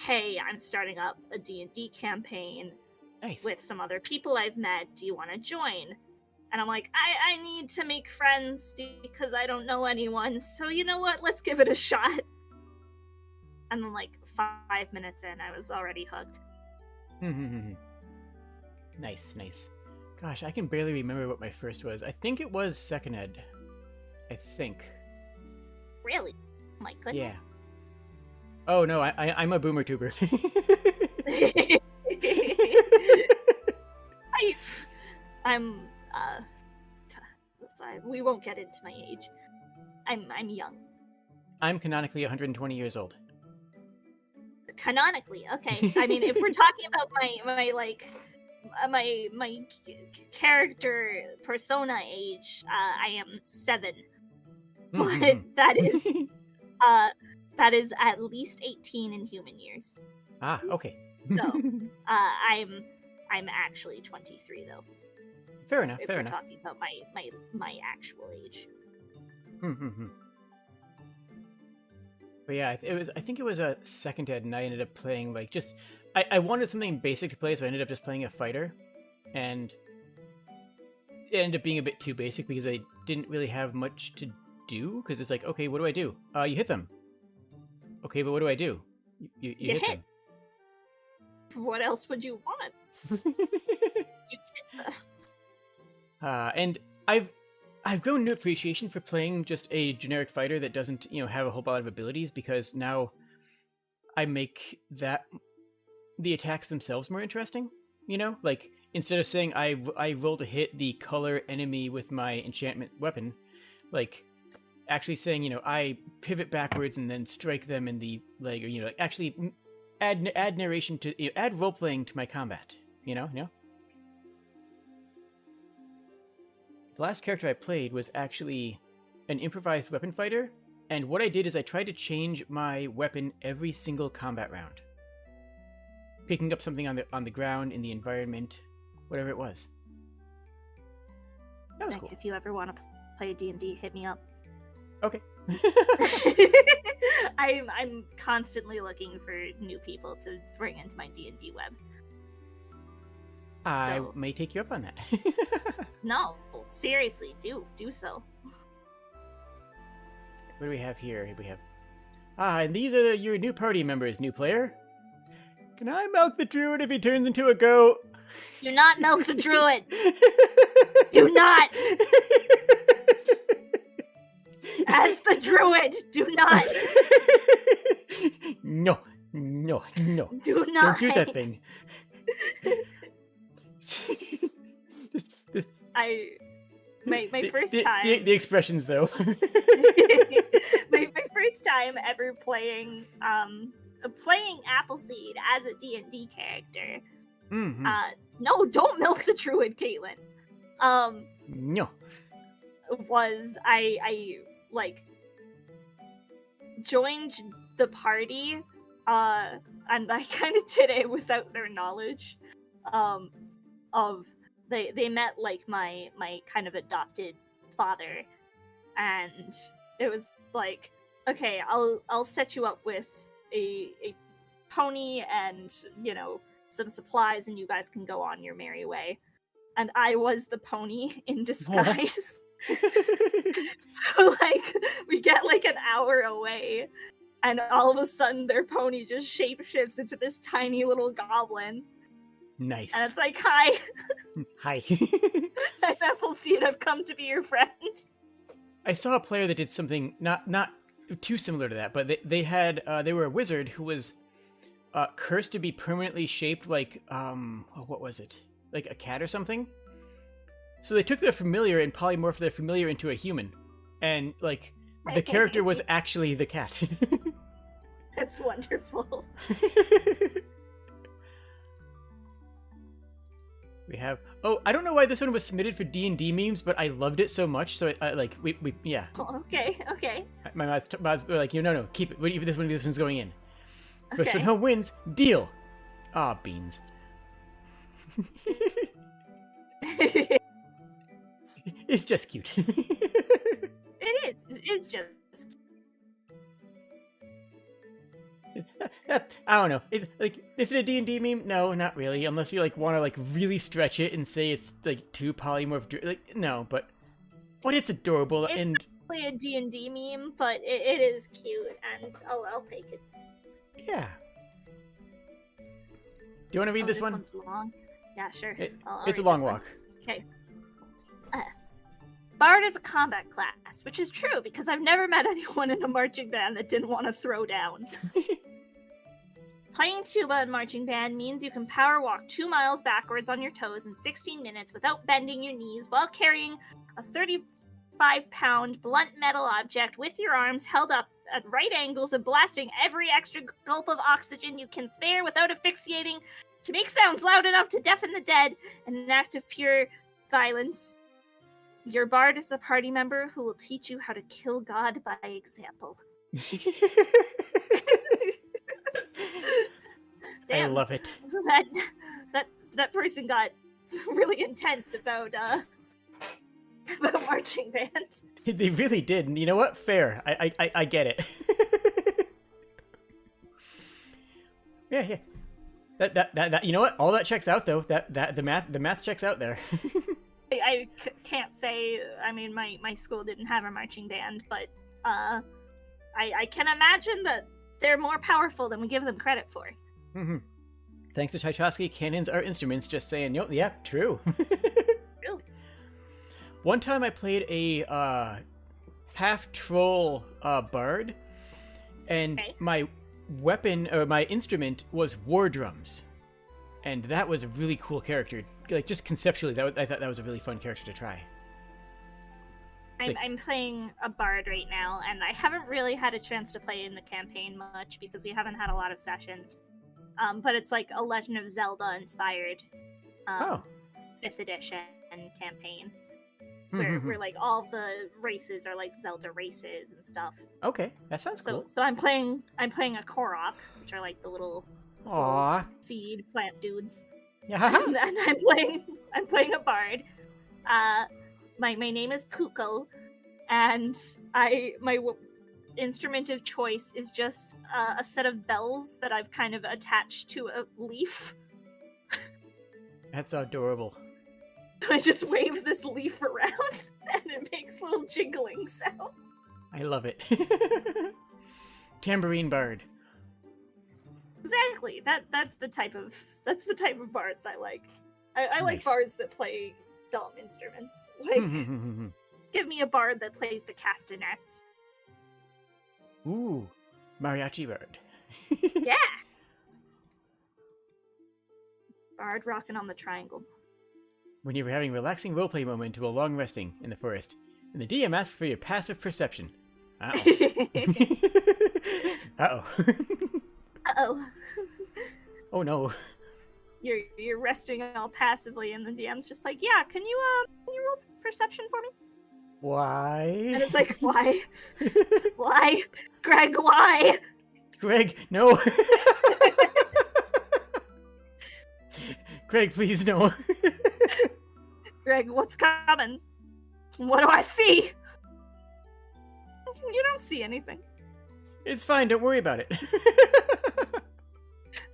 hey, I'm starting up a D&D campaign with some other people I've met. Do you want to join? And I'm like, I need to make friends because I don't know anyone. So you know what? Let's give it a shot. And then like 5 minutes in, I was already hooked. Nice. Gosh, I can barely remember what my first was. I think it was 2nd ed. I think. Really? Oh my goodness. Yeah. Oh no, I'm a boomer tuber. I'm we won't get into my age. I'm young. I'm canonically 120 years old. Canonically, okay. I mean, if we're talking about my character persona age, I am 7. But that is at least 18 in human years. Ah, okay. So, I'm actually 23 though. Fair enough. If fair we're enough. talking about my actual age. But yeah, I think it was a second ed, and I ended up playing like just. I wanted something basic to play, so I ended up just playing a fighter, and it ended up being a bit too basic because I didn't really have much to do. Because it's like, okay, what do I do? You hit them. Okay, but what do I do? You hit them. What else would you want? And I've grown new appreciation for playing just a generic fighter that doesn't, have a whole lot of abilities, because now I make the attacks themselves more interesting. Like instead of saying I roll to hit the color enemy with my enchantment weapon, like actually saying I pivot backwards and then strike them in the leg, or like actually add narration to add role playing to my combat. The last character I played was actually an improvised weapon fighter, and what I did is I tried to change my weapon every single combat round. Picking up something on the ground, in the environment, whatever it was. That was Nick, cool. if you ever want to play D&D, hit me up. Okay. I'm constantly looking for new people to bring into my D&D web. I may take you up on that. No, seriously, do so. What do we have here? We have... and these are your new party members, new player. Can I milk the druid if he turns into a goat? Do not milk the druid! Do not! As the druid, do not! No. Do not! Don't do that thing. My first time... The expressions, though. my first time ever playing Appleseed as a D&D character. Mm-hmm. No, don't milk the druid, Caitlin. No. Was I joined the party, and I kind of did it without their knowledge. They met like my kind of adopted father, and it was like, okay, I'll set you up with a pony and some supplies, and you guys can go on your merry way. And I was the pony in disguise. So we get an hour away, and all of a sudden their pony just shapeshifts into this tiny little goblin. Nice. And it's like, hi. Hi. I'm Appleseed, I've come to be your friend. I saw a player that did something not too similar to that, but they were a wizard who was cursed to be permanently shaped like what was it? Like a cat or something? So they took their familiar and polymorphed their familiar into a human. And the character was actually the cat. That's wonderful. We have... Oh, I don't know why this one was submitted for D&D memes, but I loved it so much, so yeah. Oh, okay. My mods were like, no, keep it. This one's going in. First Okay. one home wins. Deal. Ah, beans. It's just cute. It's just... I don't know. Is it a D&D meme? No, not really. Unless you want to really stretch it and say it's too polymorph. No, but it's adorable. It's and not really a D&D meme, but it is cute, and I'll take it. Yeah. Do you want to read this one? One's long. Yeah, sure. It's a long walk. Okay. Bard is a combat class, which is true because I've never met anyone in a marching band that didn't want to throw down. Playing tuba in marching band means you can power walk 2 miles backwards on your toes in 16 minutes without bending your knees while carrying a 35-pound blunt metal object with your arms held up at right angles and blasting every extra gulp of oxygen you can spare without asphyxiating to make sounds loud enough to deafen the dead in an act of pure violence. Your bard is the party member who will teach you how to kill God by example. I love it. That person got really intense about marching band. They really did, and you know what? Fair. I get it. Yeah. That you know what? All that checks out though. That the math checks out there. I can't say. I mean, my school didn't have a marching band, but I can imagine that they're more powerful than we give them credit for. Mm-hmm. Thanks to Tchaikovsky, cannons are instruments. Just saying. Yeah, true. Really? One time I played a half troll bard, and my weapon or my instrument was war drums, and that was a really cool character. Like just conceptually, I thought that was a really fun character to try. I'm playing a bard right now, and I haven't really had a chance to play in the campaign much because we haven't had a lot of sessions. But it's like a Legend of Zelda inspired 5th edition campaign. Where like all the races are like Zelda races and stuff. Okay, that sounds cool. So I'm playing a Korok, which are like the little seed plant dudes. Yeah. And I'm playing a bard. My name is Puko, and my instrument of choice is just a set of bells that I've kind of attached to a leaf. That's adorable. I just wave this leaf around, and it makes little jiggling sound. I love it. Tambourine bard. Exactly. That's the type of bards I like. I like bards that play dumb instruments. Like, give me a bard that plays the castanets. Ooh, mariachi bard. Yeah. Bard rocking on the triangle. When you were having a relaxing roleplay moment to a long resting in the forest, and the DM asks for your passive perception. Uh-oh. Uh-oh. Uh-oh. Oh no. You're resting all passively, and the DM's just like, yeah, can you roll perception for me? Why? And it's like, why? Why? Greg, why? Greg, no. Greg, please, no. Greg, what's coming? What do I see? You don't see anything. It's fine, don't worry about it.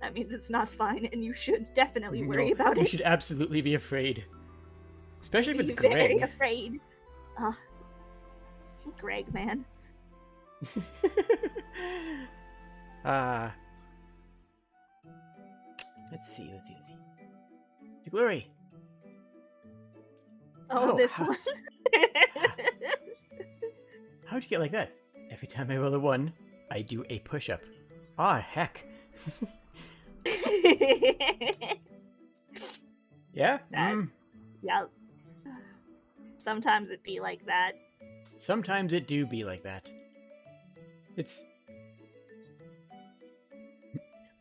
That means it's not fine, and you should definitely worry about it. You should absolutely be afraid. Especially if it's Greg. Very afraid. Greg, man. Let's see. To glory. Oh, this one. How'd you get like that? Every time I roll a 1, I do a push-up. Ah, heck. Yeah? Yeah. Sometimes it be like that. Sometimes it do be like that. It's...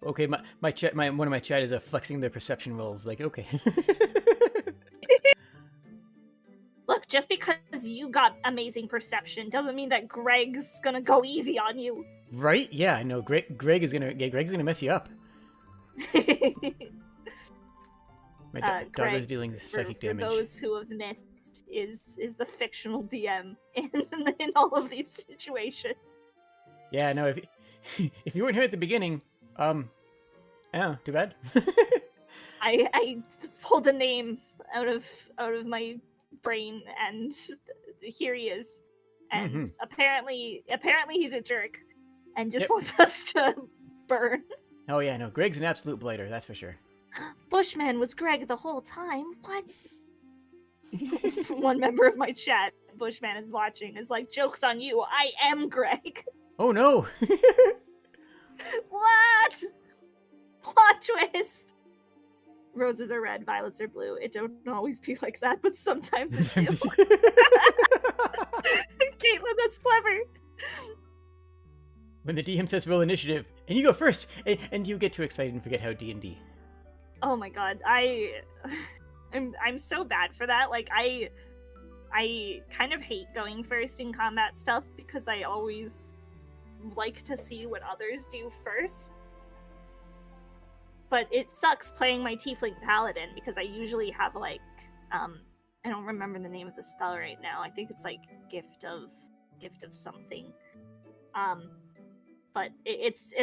Okay, my chat, one of my chat is flexing their perception rolls. Like, okay. Look, just because you got amazing perception doesn't mean that Greg's gonna go easy on you. Right? Yeah, no. Greg's gonna mess you up. My dog is dealing psychic damage. For those who have missed, is the fictional DM in all of these situations. Yeah, no. If you weren't here at the beginning, oh, too bad. I pulled a name out of my brain, and here he is. And apparently he's a jerk, and just wants us to burn. Oh yeah, no. Greg's an absolute blighter, that's for sure. Bushman was Greg the whole time. What? One member of my chat Bushman is watching is like, joke's on you, I am Greg. Oh no! What? Plot twist! Roses are red, violets are blue. It don't always be like that, but sometimes it do. Caitlin, that's clever. When the DM says roll initiative, and you go first, and you get too excited and forget how D&D. Oh my god, I'm so bad for that. Like, I kind of hate going first in combat stuff because I always like to see what others do first. But it sucks playing my Tiefling Paladin because I usually have like, I don't remember the name of the spell right now. I think it's like Gift of something. But it's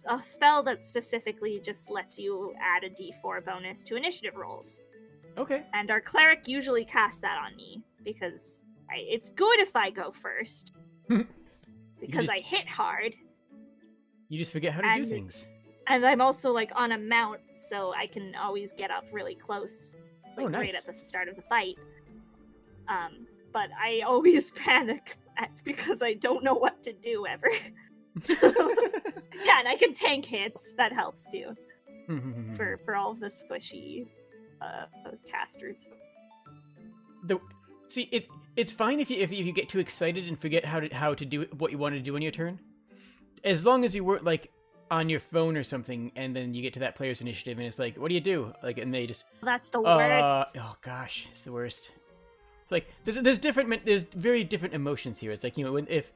a spell that specifically just lets you add a d4 bonus to initiative rolls. Okay. And our cleric usually casts that on me because it's good if I go first. Because I hit hard. You just forget how to do things. And I'm also like on a mount, so I can always get up really close, like right at the start of the fight. But I always panic because I don't know what to do ever. Yeah, and I can tank hits. That helps too. for all of the squishy casters. It's fine if you get too excited and forget how to do what you want to do on your turn, as long as you weren't like on your phone or something, and then you get to that player's initiative, and it's like, what do you do? Like, and they just that's the worst. Oh gosh, it's the worst. It's like there's very different emotions here. It's like, you know, if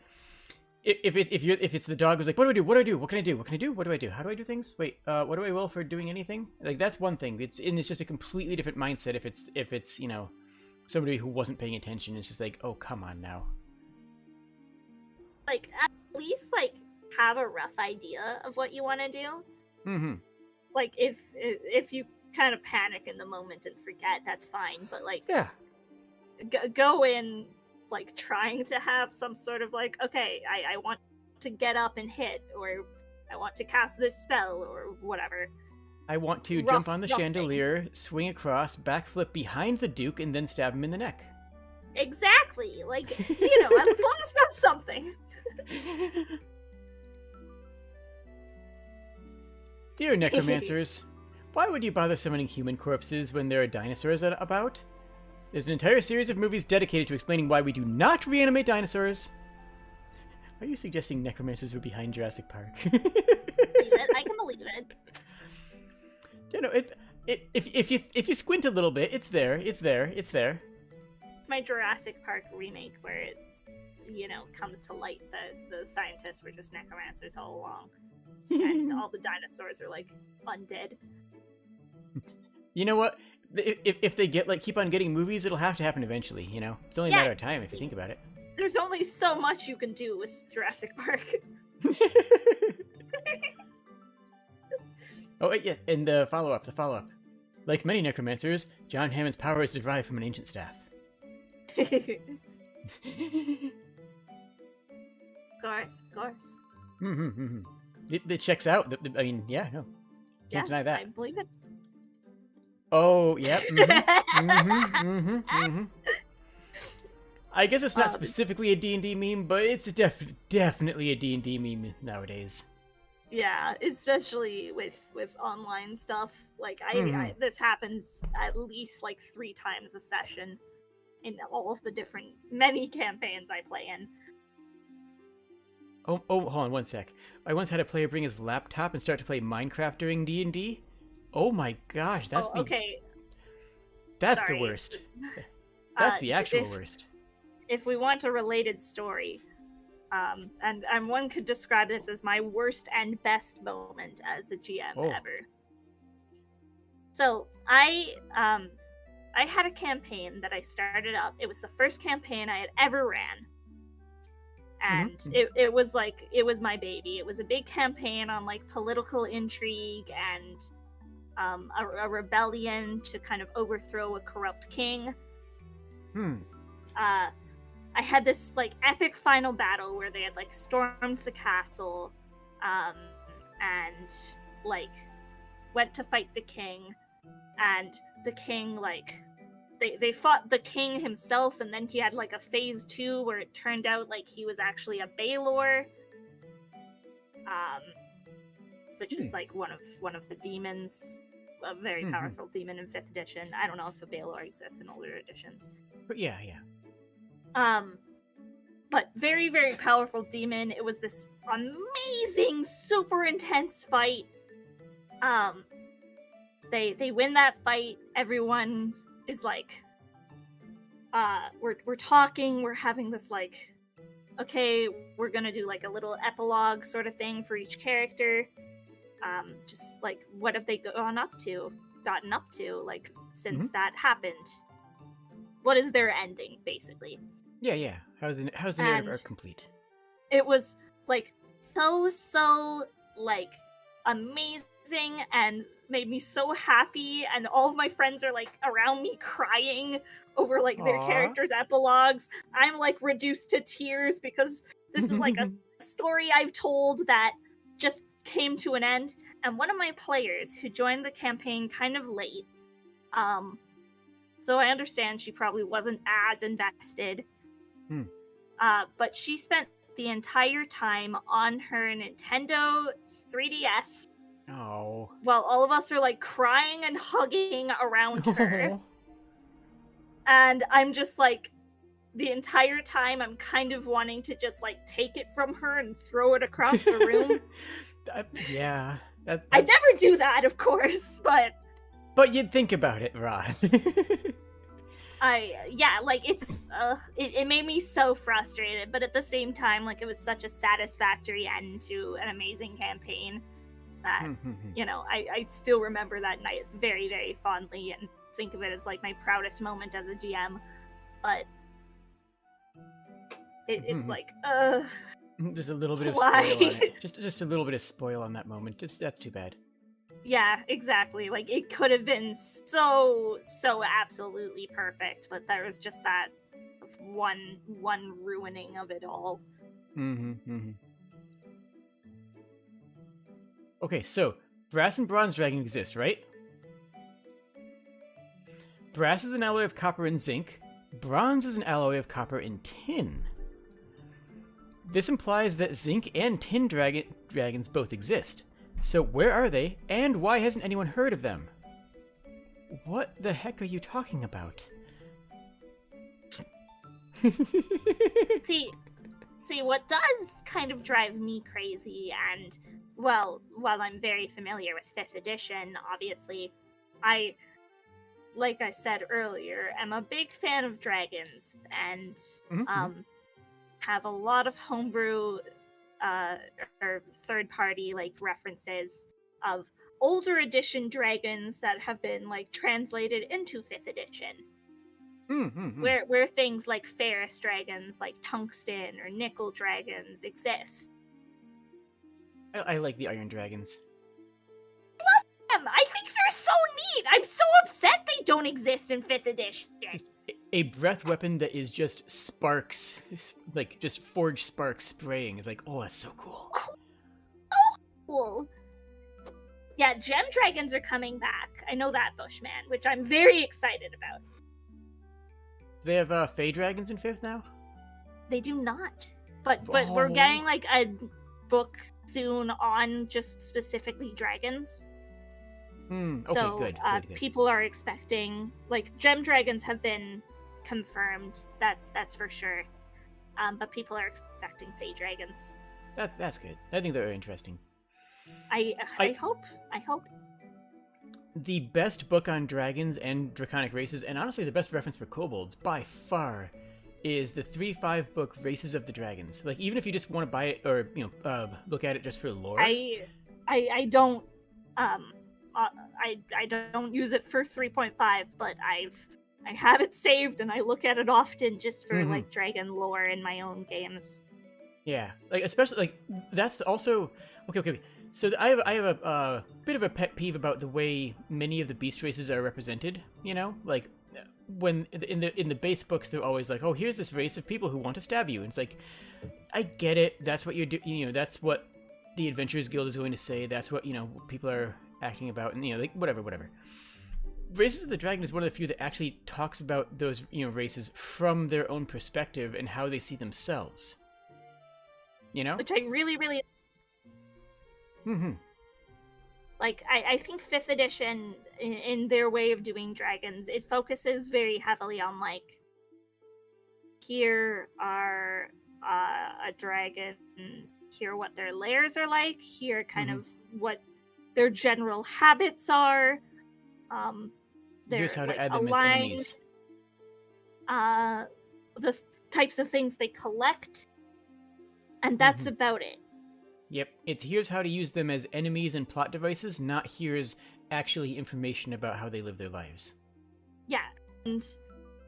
it's the dog who's like, what do I do? What do I do? What can I do? What can I do? What do I do? How do I do things? Wait, what do I roll for doing anything? Like, that's one thing. It's just a completely different mindset if it's you know, somebody who wasn't paying attention. It's just like, oh, come on now. Like, at least like have a rough idea of what you want to do. Like, if you kind of panic in the moment and forget, that's fine. But like, yeah, go in like trying to have some sort of like, okay, I want to get up and hit, or I want to cast this spell, or whatever. I want to jump on the chandelier, swing across, backflip behind the Duke, and then stab him in the neck. Exactly. Like, you know, as long as you have something. Dear necromancers, why would you bother summoning human corpses when there are dinosaurs about? There's an entire series of movies dedicated to explaining why we do not reanimate dinosaurs. Are you suggesting necromancers were behind Jurassic Park? Believe it. I can believe it. You know, if you squint a little bit, it's there. My Jurassic Park remake, where it, you know, comes to light that the scientists were just necromancers all along, and all the dinosaurs are like undead. You know what? If they keep on getting movies, it'll have to happen eventually. You know, it's only a matter of time if you think about it. There's only so much you can do with Jurassic Park. Oh, yeah, and the follow-up. Like many necromancers, John Hammond's power is derived from an ancient staff. Of course. It checks out. I mean, yeah, no. Can't deny that. I believe it. Oh, yep. I guess it's not specifically a D&D meme, but it's definitely a D&D meme nowadays. Yeah, especially with online stuff. Like, I this happens at least like 3 times a session in all of the many campaigns I play in. Oh, hold on one sec. I once had a player bring his laptop and start to play Minecraft during D&D. Oh my gosh, that's okay. That's the worst. That's the actual worst. If we want a related story, and one could describe this as my worst and best moment as a GM ever. So I had a campaign that I started up. It was the first campaign I had ever ran. And it was my baby. It was a big campaign on like political intrigue and a rebellion to kind of overthrow a corrupt king. I had this like epic final battle where they had like stormed the castle, and like went to fight the king, and the king like they fought the king himself, and then he had like a phase 2 where it turned out like he was actually a Baylor, which is like one of the demons, a very powerful demon in 5th edition. I don't know if a Baylor exists in older editions. But yeah. But very, very powerful demon. It was this amazing, super intense fight. They win that fight. Everyone is like, we're talking. We're having this like, okay, we're gonna do like a little epilogue sort of thing for each character. Just like, what have they gotten up to, like, since that happened? What is their ending, basically? Yeah. How's the narrative arc complete? It was like so like amazing and made me so happy, and all of my friends are like around me crying over like their characters' epilogues. I'm like reduced to tears because this is like a story I've told that just came to an end. And one of my players who joined the campaign kind of late, so I understand she probably wasn't as invested, but she spent the entire time on her Nintendo 3DS. Oh. While all of us are like crying and hugging around her. And I'm just like, the entire time I'm kind of wanting to just like take it from her and throw it across the room. Yeah. I never do that, of course, But you'd think about it, Rod. It made me so frustrated, but at the same time, like, it was such a satisfactory end to an amazing campaign that, I still remember that night very, very fondly and think of it as like my proudest moment as a GM. But it's like, just a little bit of spoil on it. Just a little bit of spoil on that moment. That's too bad. Yeah, exactly. Like, it could have been so absolutely perfect, but there was just that one ruining of it all. Okay, so brass and bronze dragon exist, right? Brass is an alloy of copper and zinc. Bronze is an alloy of copper and tin. This implies that zinc and tin dragons both exist. So where are they, and why hasn't anyone heard of them? What the heck are you talking about? See, what does kind of drive me crazy, and, well, while I'm very familiar with 5th edition, obviously, like I said earlier, am a big fan of dragons, and have a lot of homebrew or third-party like references of older edition dragons that have been like translated into 5th edition. Where things like ferrous dragons, like tungsten or nickel dragons exist. I like the iron dragons. I think they're so neat. I'm so upset they don't exist in 5th edition. Just a breath weapon that is just sparks, like just forged sparks spraying. Is like, oh, that's so cool. So cool. Yeah, gem dragons are coming back. I know that, Bushman, which I'm very excited about. They have fey dragons in 5th now? They do not. But we're getting like a book soon on just specifically dragons. Okay, so good. People are expecting, like, gem dragons have been confirmed. That's for sure. But people are expecting fey dragons. That's good. I think they're interesting. I hope. The best book on dragons and draconic races, and honestly the best reference for kobolds by far, is the 3-5 book Races of the Dragons. Like, even if you just want to buy it or look at it just for lore. I don't I don't use it for 3.5, but I have it saved and I look at it often just for like dragon lore in my own games. Yeah, like especially like that's also okay. So I have a bit of a pet peeve about the way many of the beast races are represented. Like when in the base books they're always like, oh, here's this race of people who want to stab you, and it's like, I get it. That's what you're doing. That's what the Adventurers Guild is going to say. That's what people are acting about, and like whatever. Races of the Dragon is one of the few that actually talks about those, races from their own perspective and how they see themselves. Which I really, really... Mm-hmm. Like, I think 5th edition, in their way of doing dragons, it focuses very heavily on, like, here are a dragons, here what their lairs are like, here kind of what their general habits are. Here's how to add them aligned, as enemies. The types of things they collect, and that's about it. Yep, here's how to use them as enemies and plot devices, not here's actually information about how they live their lives. Yeah, and,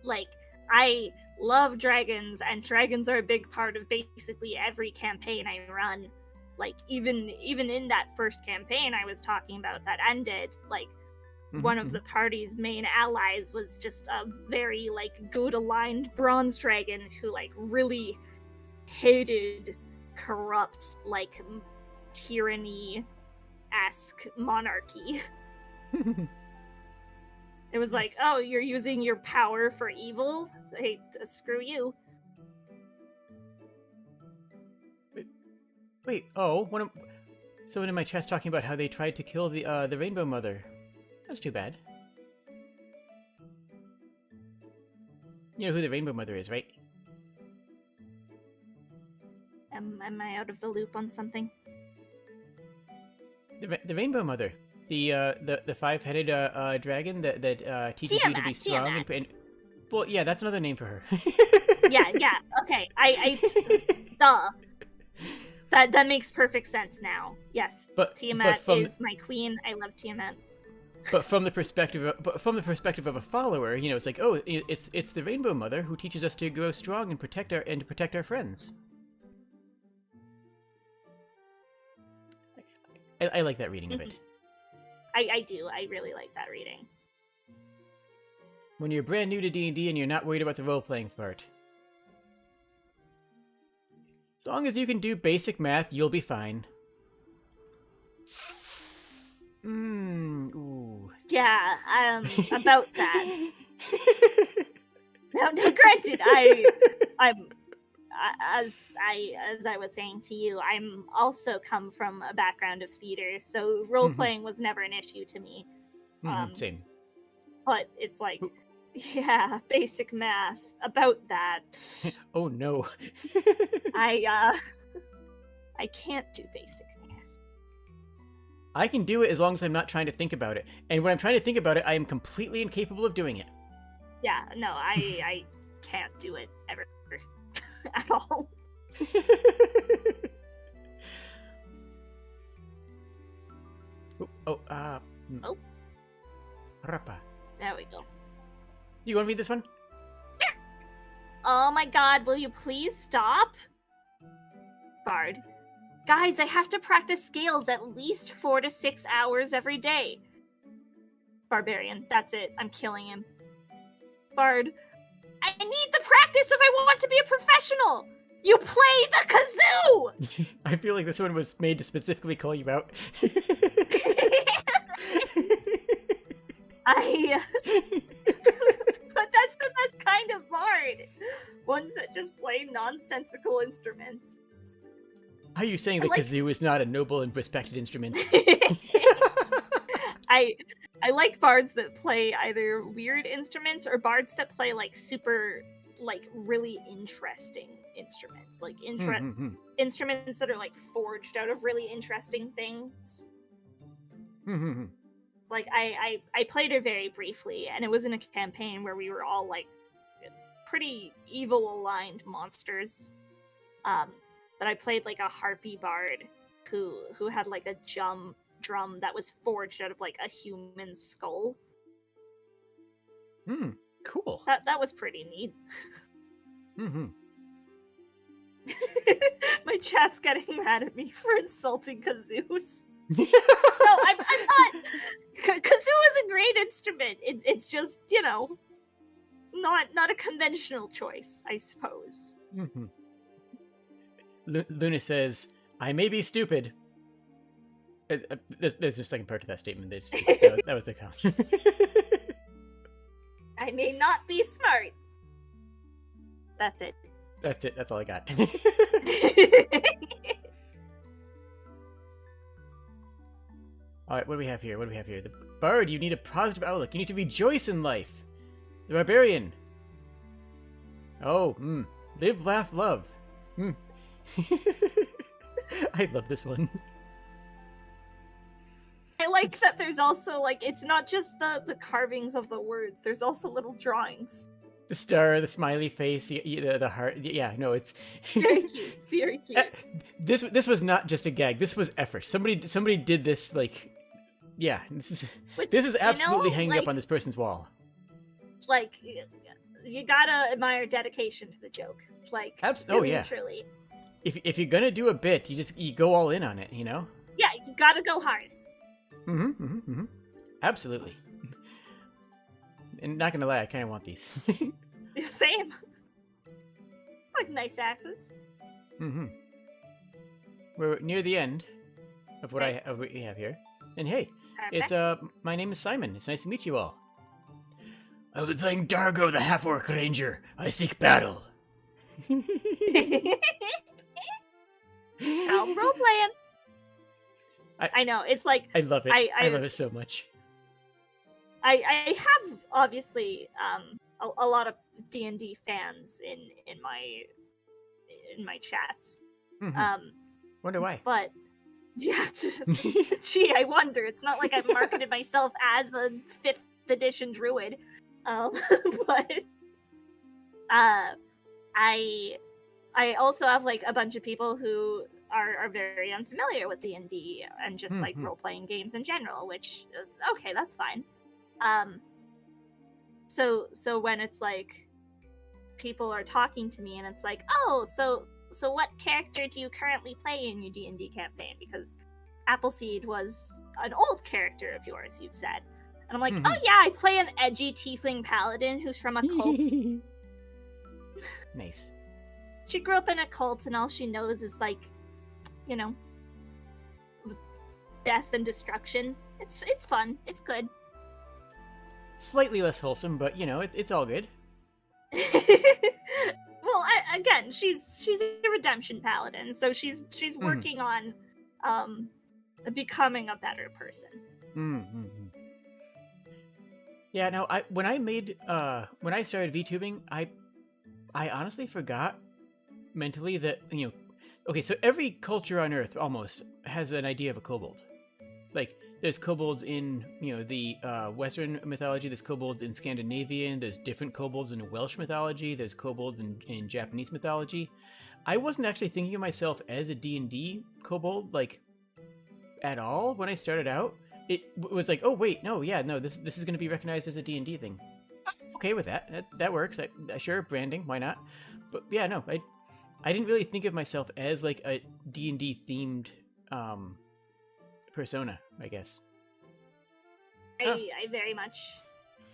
like, I love dragons, and dragons are a big part of basically every campaign I run. Like, even in that first campaign I was talking about that ended, like, one of the party's main allies was just a very, like, good-aligned bronze dragon who, like, really hated corrupt, like, tyranny-esque monarchy. It was like, oh, you're using your power for evil? Hey, screw you. Wait, someone in my chat's talking about how they tried to kill the Rainbow Mother. That's too bad. You know who the Rainbow Mother is, right? Am I out of the loop on something? The Rainbow Mother, the 5-headed dragon that teaches you to be strong and well, yeah, that's another name for her. yeah, okay. I duh. That makes perfect sense now. Yes, Tiamat is my queen. I love Tiamat. But from the perspective of a follower, it's like, oh, it's the Rainbow Mother who teaches us to grow strong and protect our friends. I like that reading of it. I do. I really like that reading. When you're brand new to D&D and you're not worried about the role-playing part. As long as you can do basic math, you'll be fine. Ooh. Yeah, about that. Now, granted, I'm as I was saying to you, I'm also come from a background of theater, so role playing was never an issue to me. Same. But it's like, yeah, basic math about that. Oh no. I can't do basic math. I can do it as long as I'm not trying to think about it. And when I'm trying to think about it, I am completely incapable of doing it. Yeah, no, I can't do it ever. At all. Oh. Rapa. There we go. You want to read this one? Yeah. Oh my god, will you please stop? Bard. Guys, I have to practice scales at least 4 to 6 hours every day. Barbarian, that's it. I'm killing him. Bard. I need the practice if I want to be a professional! You play the kazoo! I feel like this one was made to specifically call you out. But that's the best kind of bard. Ones that just play nonsensical instruments. Are you saying the kazoo is not a noble and respected instrument? I like bards that play either weird instruments or bards that play super really interesting instruments. Like instruments that are forged out of really interesting things. Like I played it very briefly, and it was in a campaign where we were all pretty evil aligned monsters. But I played a harpy bard who had a drum that was forged out of a human skull. Cool. That was pretty neat. My chat's getting mad at me for insulting kazoos. No, I'm not. Kazoo is a great instrument. It's just, not a conventional choice, I suppose. Luna says, I may be stupid. There's a second part to that statement. That was the comment. I may not be smart. That's it. That's it. That's all I got. All right, what do we have here? The bard, you need a positive outlook. You need to rejoice in life. The barbarian. Oh, live, laugh, love. I love this one. I like that there's also, like, it's not just the carvings of the words. There's also little drawings. The star, the smiley face, the heart. Yeah, no, it's... Very cute. Very cute. This was not just a gag. This was effort. Somebody did this, like... Yeah, this is absolutely hanging up on this person's wall. Like, you gotta admire dedication to the joke. Like, oh yeah. Truly. If you're gonna do a bit, you go all in on it, you know? Yeah, you gotta go hard. Absolutely. And not gonna lie, I kind of want these. Same. Like nice axes. We're near the end of what we have here, and hey, Perfect. it's my name is Simon. It's nice to meet you all. I've been playing Dargo, the half-orc ranger. I seek battle. Role playing. I know, it's like... I love it. I love it so much. I have, obviously, a lot of D&D fans in my chats. Wonder why. But, yeah, gee, I wonder. It's not like I've marketed myself as a 5th edition druid. But, I also have, like, a bunch of people who are very unfamiliar with D&D and just, like, role-playing games in general, which, okay, that's fine. So when it's, like, people are talking to me and it's like, oh, so what character do you currently play in your D&D campaign? Because Appleseed was an old character of yours, you've said. And I'm like, oh yeah, I play an edgy tiefling paladin who's from a cult. Nice. She grew up in a cult and all she knows is, like, you know, death and destruction. It's fun. It's good. Slightly less wholesome, but, you know, it's all good. Well, again, she's a redemption paladin, so she's working on becoming a better person. Yeah, no, when I started VTubing, I honestly forgot mentally that, you know, okay, so every culture on Earth almost has an idea of a kobold. Like, there's kobolds in, you know, the Western mythology, there's kobolds in Scandinavian, there's different kobolds in Welsh mythology, there's kobolds in Japanese mythology. I wasn't actually thinking of myself as a D&D kobold, like, at all when I started out. It was like, oh, wait, no, this is going to be recognized as a D&D thing. I'm okay with that. That works. Sure, branding, why not? But yeah, no, I didn't really think of myself as, like, a D&D themed persona, I guess. I very much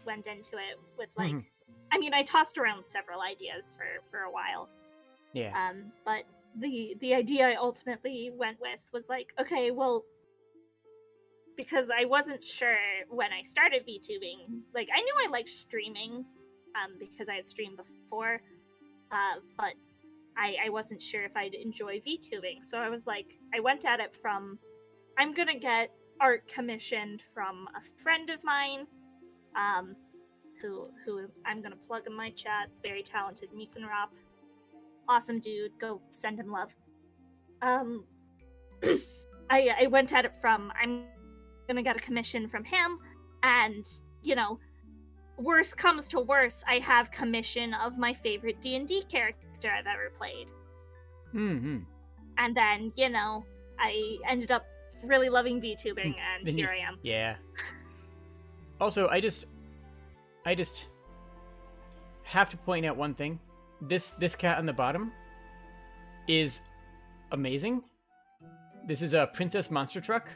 went into it with, like, I mean, I tossed around several ideas for a while. Yeah. But the idea I ultimately went with was like, okay, well, because I wasn't sure when I started VTubing, like, I knew I liked streaming, because I had streamed before, but I wasn't sure if I'd enjoy VTubing. So I was like, I went at it from, I'm gonna get art commissioned from a friend of mine, who I'm gonna plug in my chat, very talented Meekin Rop. Awesome dude, go send him love. I went at it from, I'm gonna get a commission from him, and, you know, worst comes to worst, I have commission of my favorite D&D character I've ever played. And then, you know, I ended up really loving VTubing, and here I am. Yeah. Also, I just have to point out one thing. This cat on the bottom is amazing. This is a Princess Monster Truck.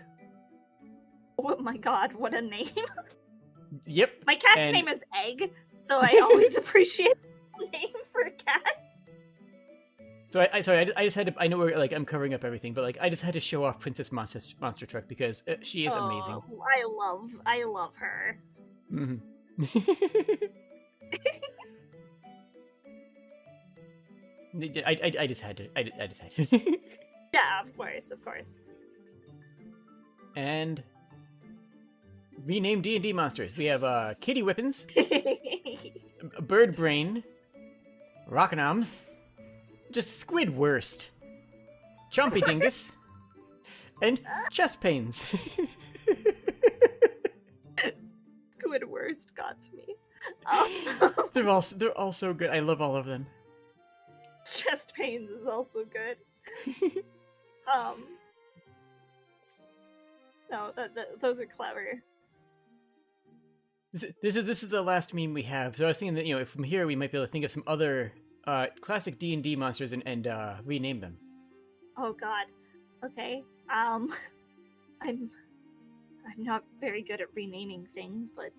Oh my god, what a name. Yep. My cat's name is Egg, so I always appreciate the name for a cat. So I just had to, I know we're, like, I'm covering up everything, but, like, I just had to show off Princess Monster Truck because she is amazing. I love her. I just had to. I just had to. Yeah, of course, of course. And rename D&D monsters. We have Kitty Whippins, Bird Brain, Rockin' Arms, just Squid Worst, Chompy Dingus, and Chest Pains. Squid Worst got to me. They're all so good. I love all of them. Chest Pains is also good. No, those are clever. This is the last meme we have. So I was thinking that from here we might be able to think of some other classic D&D monsters and rename them. Oh God. Okay. I'm not very good at renaming things, but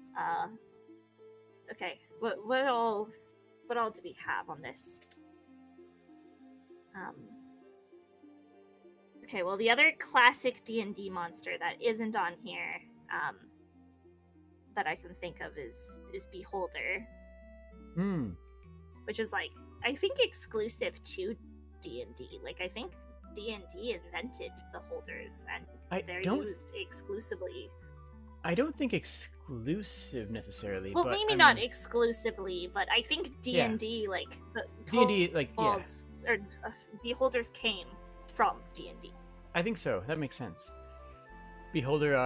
okay. What all do we have on this? Okay, well, the other classic D&D monster that isn't on here, that I can think of is Beholder. Which is, like, I think exclusive to D&D. Like, I think D&D invented Beholders, and they're used exclusively. I don't think exclusive necessarily. Well, but, maybe not exclusively, but I think D&D, like, D&D, like, yeah. Or Beholders came from D&D. I think so. That makes sense. Beholder,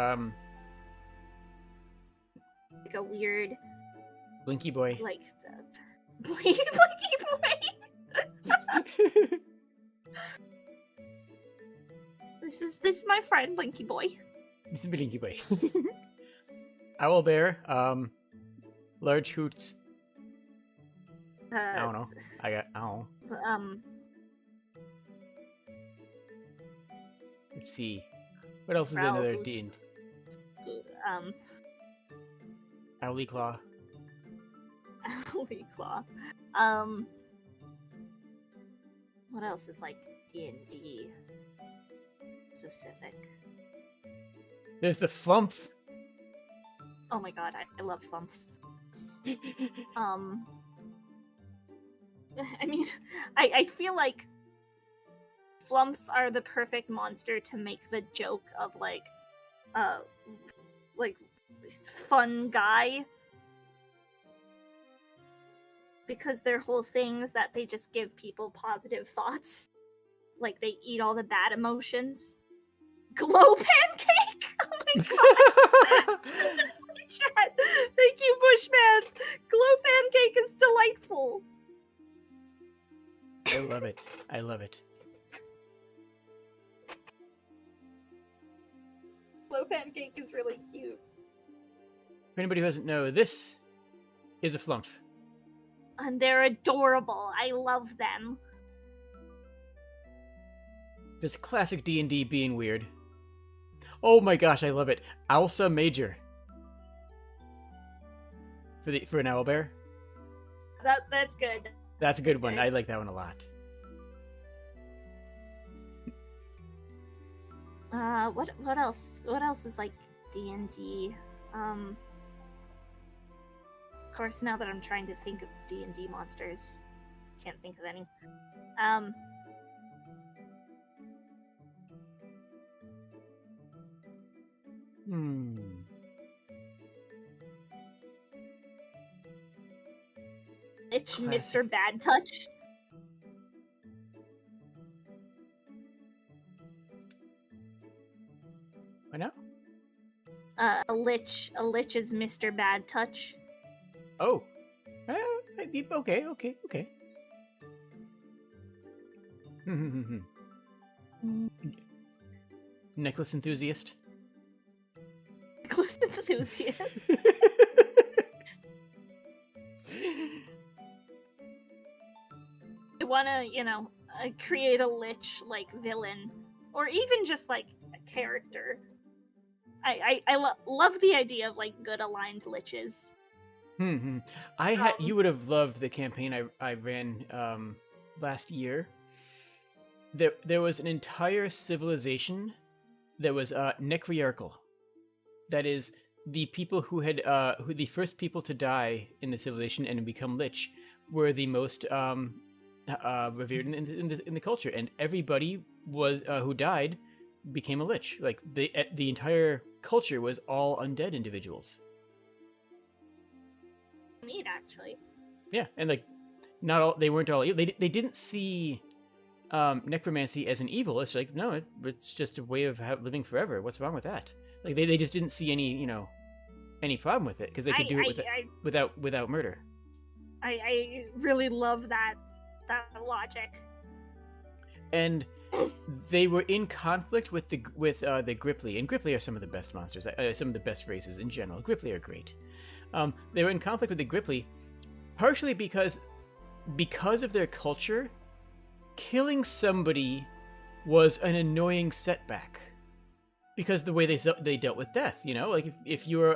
like a weird Blinky Boy. Like Blinky Boy. This is my friend Blinky Boy. This is Blinky Boy. Owl Bear, Large Hoots. I don't know. I don't know. Let's see. What else is in another D&D? Owly Claw. Owly Claw. What else is like D&D specific? There's the Flump. Oh my god, I love Flumps. I mean, I feel like Flumps are the perfect monster to make the joke of like fun guy, because their whole thing is that they just give people positive thoughts, like they eat all the bad emotions. Glow Pancake. Oh my god. Chat. Thank you, Bushman. Glow Pancake is delightful. I love it. I love it. Glow Pancake is really cute. For anybody who doesn't know, this is a Flump. And they're adorable. I love them. Just classic D&D being weird. Oh my gosh, I love it. Alsa Major. For an owlbear. That's good. That's a good one. I like that one a lot. What else? What else is like D&D? Of course, now that I'm trying to think of D&D monsters, can't think of any. It's Mr. Bad Touch. What now? A lich is Mr. Bad Touch. Oh. Okay. Necklace enthusiast. Necklace enthusiast. I wanna, create a lich like villain, or even just like a character. I love the idea of like good aligned liches. You would have loved the campaign I ran last year. There was an entire civilization that was necroiarchal. That is the people who the first people to die in the civilization and become lich were the most revered in the culture, and everybody was who died became a lich. Like the entire culture was all undead individuals. Neat, actually. Yeah, and like not all they weren't all evil. They didn't see necromancy as an evil. It's like no, it's just a way of living forever. What's wrong with that? Like they just didn't see any problem with it because they could do it without murder. I really love that logic. And they were in conflict with the Gripply, and Gripply are some of the best monsters, some of the best races in general. Gripply are great. They were in conflict with the Gripply, partially because of their culture. Killing somebody was an annoying setback because the way they dealt with death. Like if your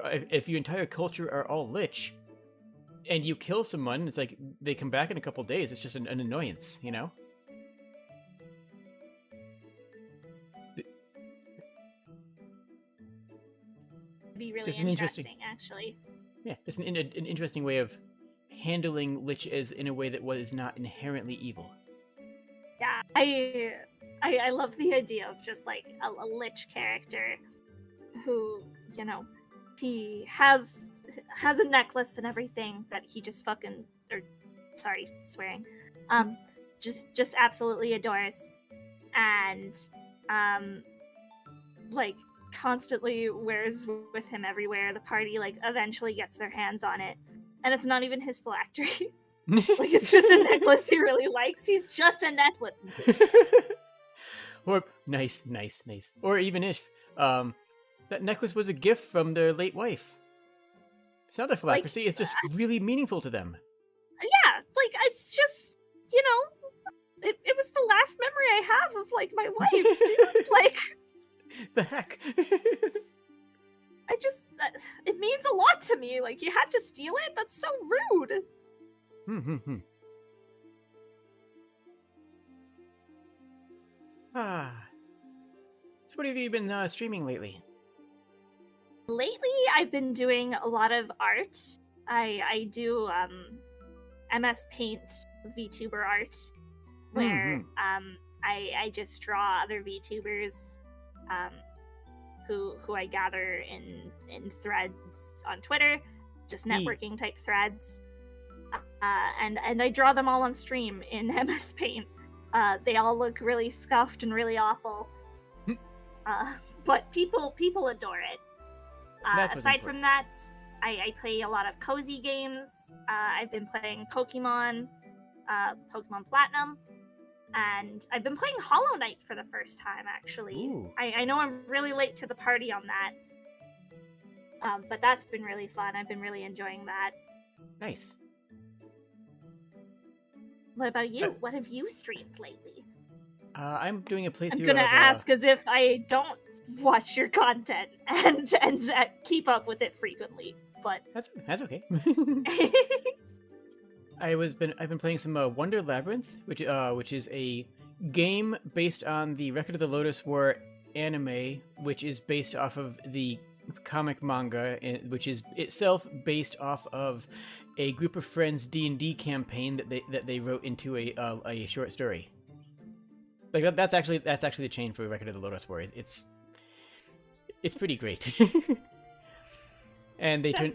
entire culture are all lich, and you kill someone, it's like they come back in a couple days. It's just an annoyance, It'd be really interesting, actually. Yeah, it's an interesting way of handling liches in a way that was not inherently evil. Yeah, I love the idea of just like a lich character who, he has a necklace and everything that he just sorry, swearing, just absolutely adores, and like constantly wears with him everywhere. The party like eventually gets their hands on it, and it's not even his phylactery. Like it's just a necklace he really likes. He's just a necklace. Or nice. Or even if that necklace was a gift from their late wife. It's not their phylactery. It's just really meaningful to them. Yeah, like it's just it was the last memory I have of like my wife, dude. Like the heck. It means a lot to me. Like you had to steal it? That's so rude. So what have you been streaming lately? Lately, I've been doing a lot of art. I do MS Paint VTuber art, where I just draw other VTubers who I gather in threads on Twitter, just networking type threads. And I draw them all on stream in MS Paint. They all look really scuffed and really awful. But people adore it. Aside from that, I play a lot of cozy games. I've been playing Pokemon Platinum, and I've been playing Hollow Knight for the first time, actually. I know I'm really late to the party on that, but that's been really fun. I've been really enjoying that. Nice. What about you? What have you streamed lately? I'm doing a playthrough. I'm gonna ask as if I don't watch your content and keep up with it frequently, but that's okay. I've been playing some Wonder Labyrinth, which is a game based on the Record of the Lotus War anime, which is based off of the comic manga, which is itself based off of a group of friends D&D campaign that they wrote into a short story. Like that's actually the chain for Record of the Lotus War. It's pretty great. And they turn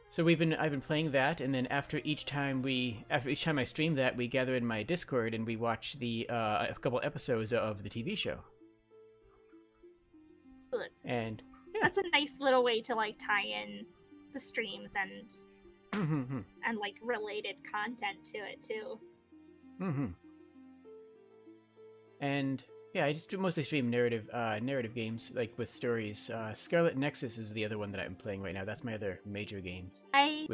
So I've been playing that, and then after each time I stream that, we gather in my Discord and we watch a couple episodes of the TV show. Good. And that's a nice little way to like tie in the streams and like related content to it too. And yeah, I just mostly stream narrative games like with stories. Scarlet Nexus is the other one that I'm playing right now. That's my other major game. I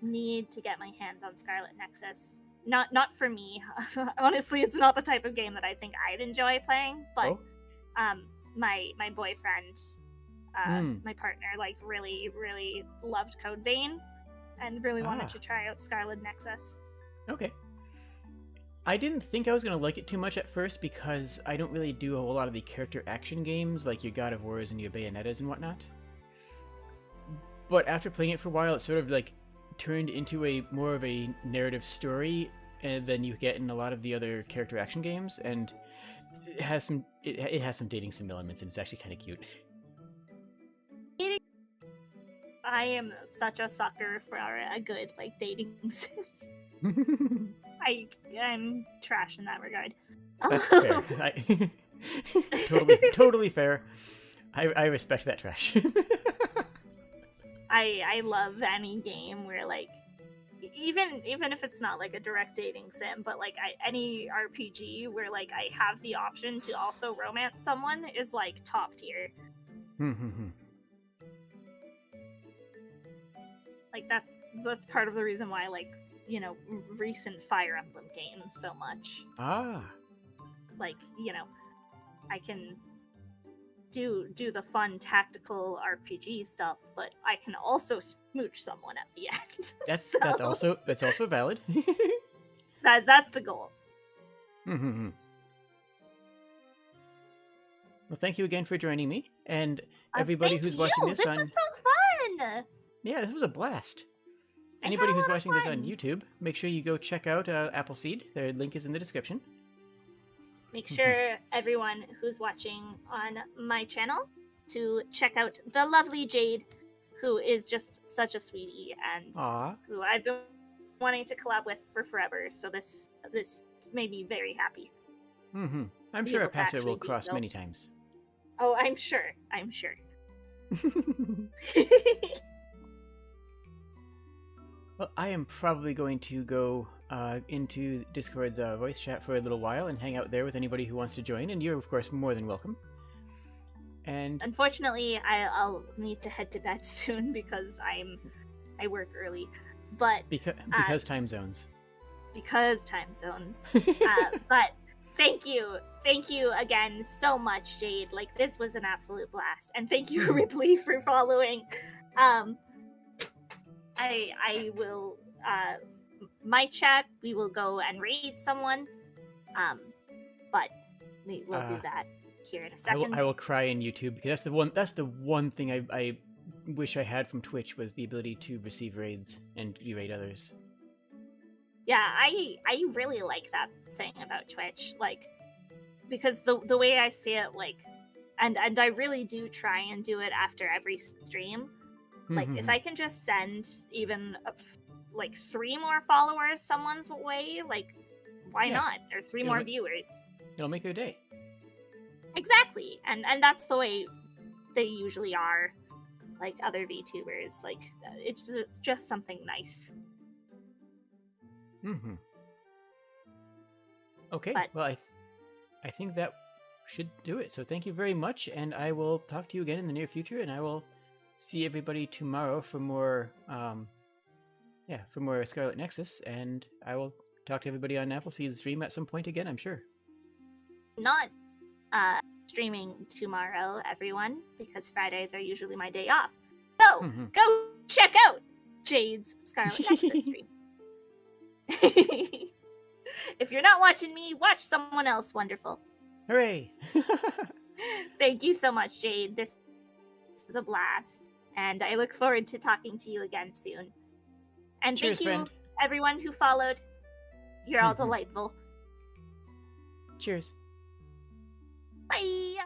need to get my hands on Scarlet Nexus. Not for me. Honestly, it's not the type of game that I think I'd enjoy playing. But my boyfriend, my partner, like really really loved Code Vein, and really wanted to try out Scarlet Nexus. Okay. I didn't think I was going to like it too much at first because I don't really do a whole lot of the character action games like your God of Wars and your Bayonettas and whatnot. But after playing it for a while, it sort of like turned into a more of a narrative story than you get in a lot of the other character action games, and it has some dating sim elements, and it's actually kind of cute. I am such a sucker for a good like dating sim. I'm trash in that regard. That's fair. Totally fair. I respect that trash. I love any game where like even if it's not like a direct dating sim, but like any RPG where like I have the option to also romance someone is like top tier. Like that's part of the reason why I like, you know, recent Fire Emblem games so much. Like, you know, I can do the fun tactical RPG stuff, but I can also smooch someone at the end. That's also valid. That's the goal. Well, thank you again for joining me, and everybody who's watching this on. This was so fun. Yeah, this was a blast. Anybody who's watching this on YouTube, make sure you go check out Appleseed. Their link is in the description. Make sure everyone who's watching on my channel to check out the lovely Jade, who is just such a sweetie and who I've been wanting to collab with for forever. So this made me very happy. I'm sure our paths will cross many times. Oh, I'm sure. Well, I am probably going to go into Discord's voice chat for a little while and hang out there with anybody who wants to join, and you're, of course, more than welcome. And unfortunately, I'll need to head to bed soon because I work early. But because time zones. Because time zones. But thank you again so much, Jade. Like, this was an absolute blast, and thank you, Ripley, for following. I will, my chat, we will go and raid someone, but we will do that here in a second. I will cry in YouTube, because that's the one thing I wish I had from Twitch, was the ability to receive raids and raid others. Yeah, I really like that thing about Twitch, like, because the way I see it, like, and I really do try and do it after every stream. Like, if I can just send even, like, 3 more followers someone's way, like, why not? Or 3 more viewers. It'll make your day. Exactly. And that's the way they usually are, like, other VTubers. Like, it's just something nice. Okay, well, I think that should do it. So thank you very much, and I will talk to you again in the near future, and I will see everybody tomorrow for more Scarlet Nexus, and I will talk to everybody on Appleseed's stream at some point again, I'm sure. Not streaming tomorrow, everyone, because Fridays are usually my day off. So go check out Jade's Scarlet Nexus stream. If you're not watching me, watch someone else wonderful. Hooray! Thank you so much, Jade. This is a blast, and I look forward to talking to you again soon. And cheers, thank you, friend. Everyone who followed. You're all delightful. Cheers. Bye!